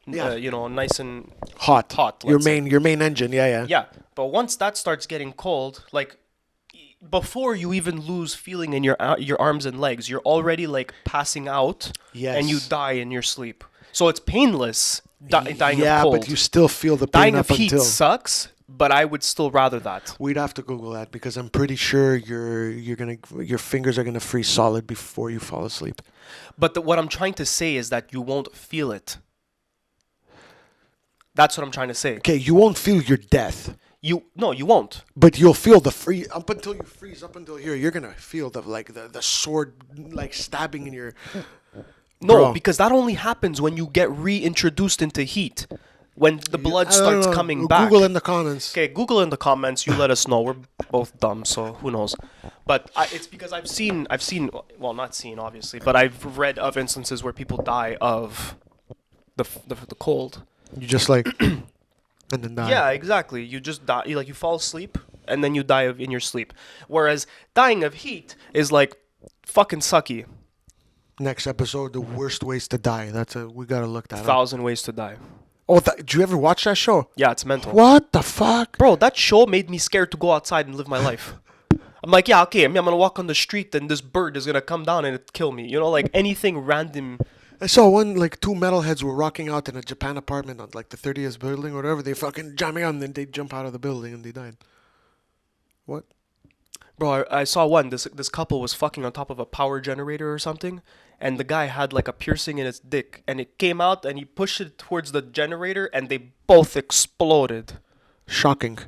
Yeah. nice and Hot. Hot, Your let's say. your main engine. Yeah. yeah. But once that starts getting cold, like before you even lose feeling in your arms and legs, you're already like passing out, and you Yes. die in your sleep. So it's painless dying yeah, of cold. but you still feel the pain Dying up of heat until. sucks, but I would still rather that. We'd have to Google that because I'm pretty sure your fingers are gonna freeze solid before you fall asleep. But what I'm trying to say is that you won't feel it. That's what I'm trying to say. Okay, you won't feel your death, You won't. but you'll feel the freeze up until you freeze up until here. You're gonna feel the sword like stabbing in your. No, Bro. because that only happens when you get reintroduced into heat, when the blood I don't starts know. coming back. Google in the comments. Okay, Google in the comments. You let us know. We're both dumb, so who knows? But it's because I've seen. Well, not seen obviously, but I've read of instances where people die of the cold. You just like, and then die. Yeah, exactly. You just die. You fall asleep and then you die in your sleep. Whereas dying of heat is like fucking sucky. Next episode, the worst ways to die. We gotta look that up. 1,000 Ways to Die. Oh, did you ever watch that show? Yeah, it's mental. What the fuck? Bro, that show made me scared to go outside and live my life. I'm like, yeah, okay, I'm gonna walk on the street and this bird is gonna come down and it kill me. You know, like anything random. I saw one, like, two metalheads were rocking out in a Japan apartment on, like, the 30th building or whatever. They fucking jamming out and then they jump out of the building and they died. What? Bro, I saw one. This couple was fucking on top of a power generator or something, and the guy had like a piercing in his dick, and it came out, and he pushed it towards the generator, and they both exploded. Shocking.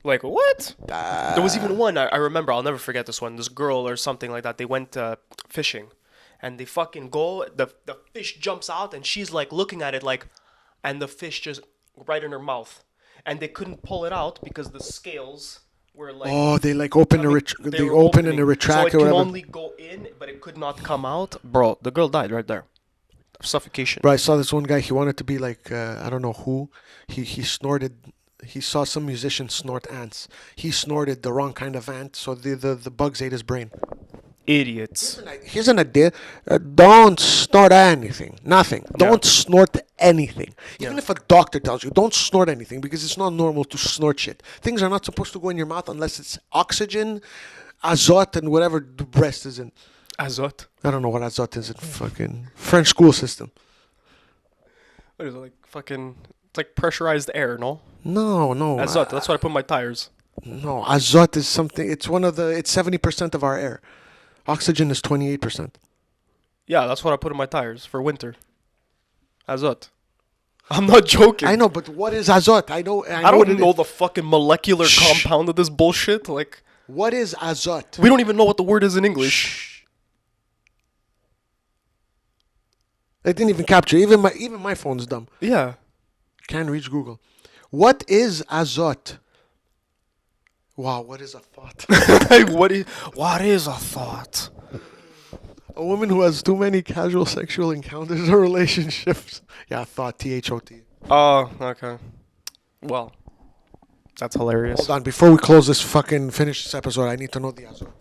Like, what? There was even one, I remember, I'll never forget this one. This girl or something like that, they went fishing, and they fucking go, the fish jumps out, and she's like looking at it like, and the fish just right in her mouth, and they couldn't pull it out because the scales were like, Oh, they like open coming- they were open and opening. they retract so or it can whatever. only go in, but it could not come out. Bro, the girl died right there. Suffocation. Bro, I saw this one guy. He wanted to be like I don't know who. He snorted. He saw some musician snort ants. He snorted the wrong kind of ant, so the bugs ate his brain. Idiots. Here's an idea. Don't snort anything. Nothing. Don't snort anything. Even if a doctor tells you, don't snort anything because it's not normal to snort shit. Things are not supposed to go in your mouth unless it's oxygen, azote, and whatever the rest is in. Azot. I don't know what azote is in fucking French school system. What is it, like fucking, it's like pressurized air, no? No. Azot, that's what I put in my tires. No, azote is something. It's 70% of our air. Oxygen is 28%. Yeah, that's what I put in my tires for winter. Azot. I'm not joking. I know, but what is azote? I I what don't it know is. the fucking molecular compound of this bullshit. Like, What is azote? we don't even know what the word is in English. I didn't even capture. Even my phone's dumb. Yeah. Can't reach Google. What is azote? Wow, what is a thought? Like, what is a thought? A woman who has too many casual sexual encounters or relationships. Yeah, thought. THOT. Oh, okay. Well, that's hilarious. Hold on, before we finish this episode, I need to know the azote.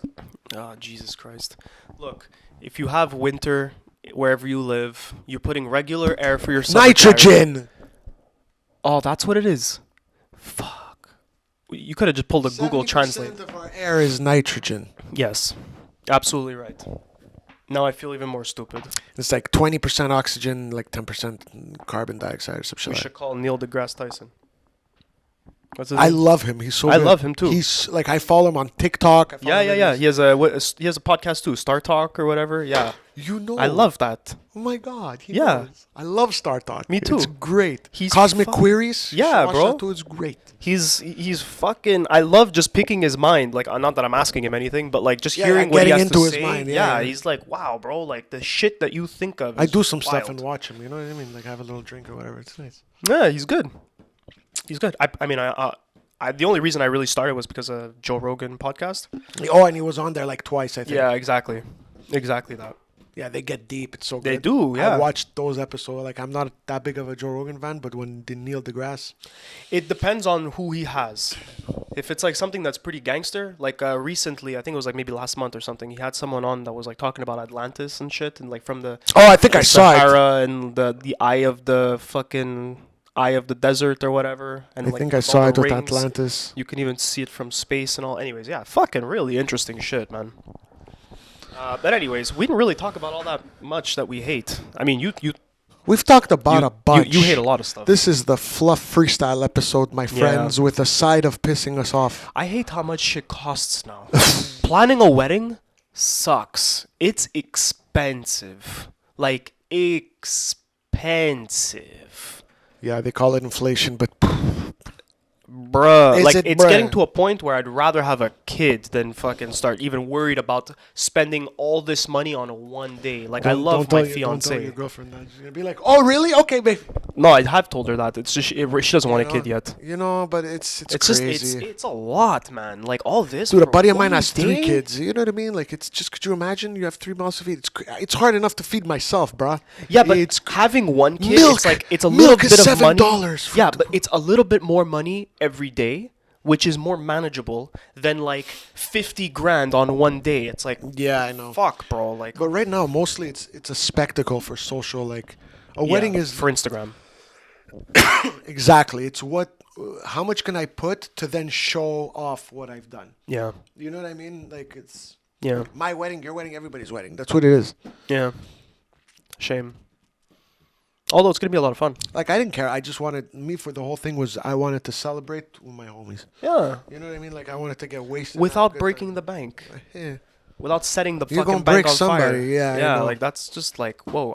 Oh, Jesus Christ. Look, if you have winter wherever you live, you're putting regular air for your summer tires. Nitrogen! Oh, that's what it is. Fuck. You could have just pulled a Google 70% Translate. of our air is nitrogen. Yes. Absolutely right. Now I feel even more stupid. It's like 20% oxygen, like 10% carbon dioxide or some shit. We like should call Neil deGrasse Tyson. What's his I name? love him. He's so I good. love him too. He's like, I follow him on TikTok. I follow him in Yeah. his- He has a podcast too, Star Talk or whatever. Yeah. You know. I love that. Oh my God. He Yeah. knows. I love Star Talk. Me too. It's great. He's Cosmic fu- Queries. You should Yeah, watch bro. that too. It's great. He's fucking. I love just picking his mind. Like, not that I'm asking him anything, but like just hearing what he getting has to into his say. mind, yeah. He's like, wow, bro. Like the shit that you think of. I is do some stuff wild. and watch him. You know what I mean? Like have a little drink or whatever. It's nice. Yeah, he's good. He's good. The only reason I really started was because of Joe Rogan podcast. Oh, and he was on there like twice, I think. Yeah, exactly that. Yeah, they get deep. It's so good. They do, yeah. I watched those episodes. Like, I'm not that big of a Joe Rogan fan, but when Neil deGrasse... It depends on who he has. If it's like something that's pretty gangster, like recently, I think it was like maybe last month or something, he had someone on that was like talking about Atlantis and shit, and like from the Oh, I think I saw it. Sahara and the eye of the fucking eye of the desert or whatever. And I like think I with saw all it the with rings. Atlantis. You can even see it from space and all. Anyways, yeah, fucking really interesting shit, man. But anyways, we didn't really talk about all that much that we hate. I mean, you We've talked about a bunch. You hate a lot of stuff. This is the fluff freestyle episode, my friends, with a side of pissing us off. I hate how much shit costs now. Planning a wedding sucks. It's expensive. Like, expensive. Yeah, they call it inflation, but Bruh. Is Like, it it's getting bruh? to a point where I'd rather have a kid than fucking start even worried about spending all this money on a one day. Like, I love my Don't tell your fiance. girlfriend that. She's gonna be like, "Oh, really? Okay, babe." No, I have told her that. It's just she doesn't want a kid yet. You know, but it's It's crazy. just it's a lot, man. Like all this. Dude, a for buddy of mine one has 3 day? kids. You know what I mean? Like, it's just, could you imagine? You have 3 mouths to feed. It's hard enough to feed myself, bruh. Yeah, but it's having one kid, milk. it's like it's a Milk little is bit of money. $7 for Yeah, but it's a little bit more money every day, which is more manageable than like 50 grand on one day. It's like yeah, I know. fuck, bro. Like But right now, mostly it's a spectacle for social. Like, a wedding is for Instagram. exactly. It's how much can I put to then show off what I've done? Yeah, You know what I mean? Like, it's yeah, my wedding, your wedding, everybody's wedding. That's what it is. yeah. Shame. Although it's gonna be a lot of fun. Like, I didn't care. I just wanted, for the whole thing was, I wanted to celebrate with my homies. Yeah. You know what I mean? Like, I wanted to get wasted. Without breaking the bank. Yeah. Without setting the You're fucking gonna bank break on somebody, fire. yeah, Yeah, you know. like that's just like whoa.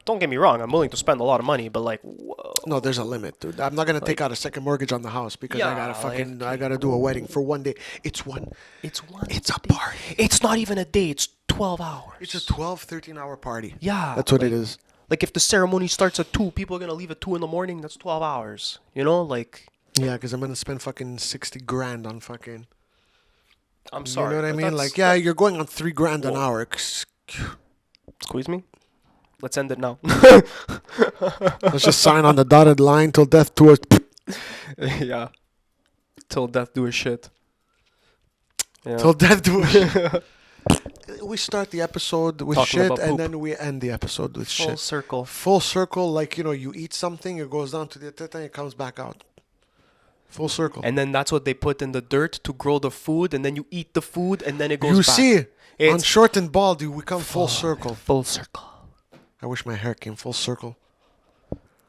Don't get me wrong. I'm willing to spend a lot of money, but like whoa. No, there's a limit, dude. I'm not gonna take out a second mortgage on the house because I Yeah, gotta I gotta do a wedding for one day. It's a party. It's not even a day. It's 12 hours. It's a 12, 13-hour party. Yeah, That's what it is. Like if the ceremony starts at 2, people are gonna leave at 2 in the morning. That's 12 hours. You know, like. Yeah, because I'm gonna spend fucking 60 grand on fucking. I'm sorry. You know what I but mean? that's- Like, yeah, you're going on 3 grand an Whoa. hour. Squeeze me. Let's end it now. Let's just sign on the dotted line till death do us. Yeah. Till death do a shit. Yeah. Till death do us. We start the episode with Talking shit, about and poop. then we end the episode with Full shit. circle. Full circle, like, you eat something, it goes down to the teta, and it comes back out. Full circle. And then that's what they put in the dirt to grow the food, and then you eat the food, and then it goes You back. see, on It's Short and Bald, we come full circle. full circle. I wish my hair came full circle.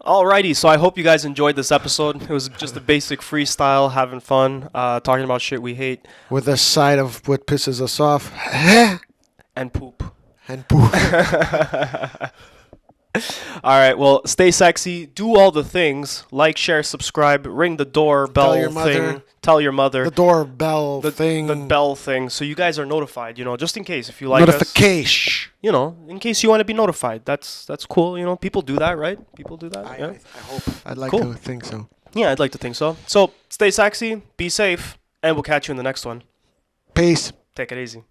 Alrighty, so I hope you guys enjoyed this episode. It was just a basic freestyle, having fun, talking about shit we hate, With a side of what pisses us off. and poop. And poop. Alright, well, stay sexy, do all the things, like, share, subscribe, ring the doorbell Tell your mother. thing, tell your mother, The doorbell thing. the bell thing, so you guys are notified, just in case, if you like us. Notification. In case you want to be notified. That's cool, people do that, right? People do that, yeah? I hope. I'd like Cool. to think so. Yeah, I'd like to think so. So, stay sexy, be safe, and we'll catch you in the next one. Peace. Take it easy.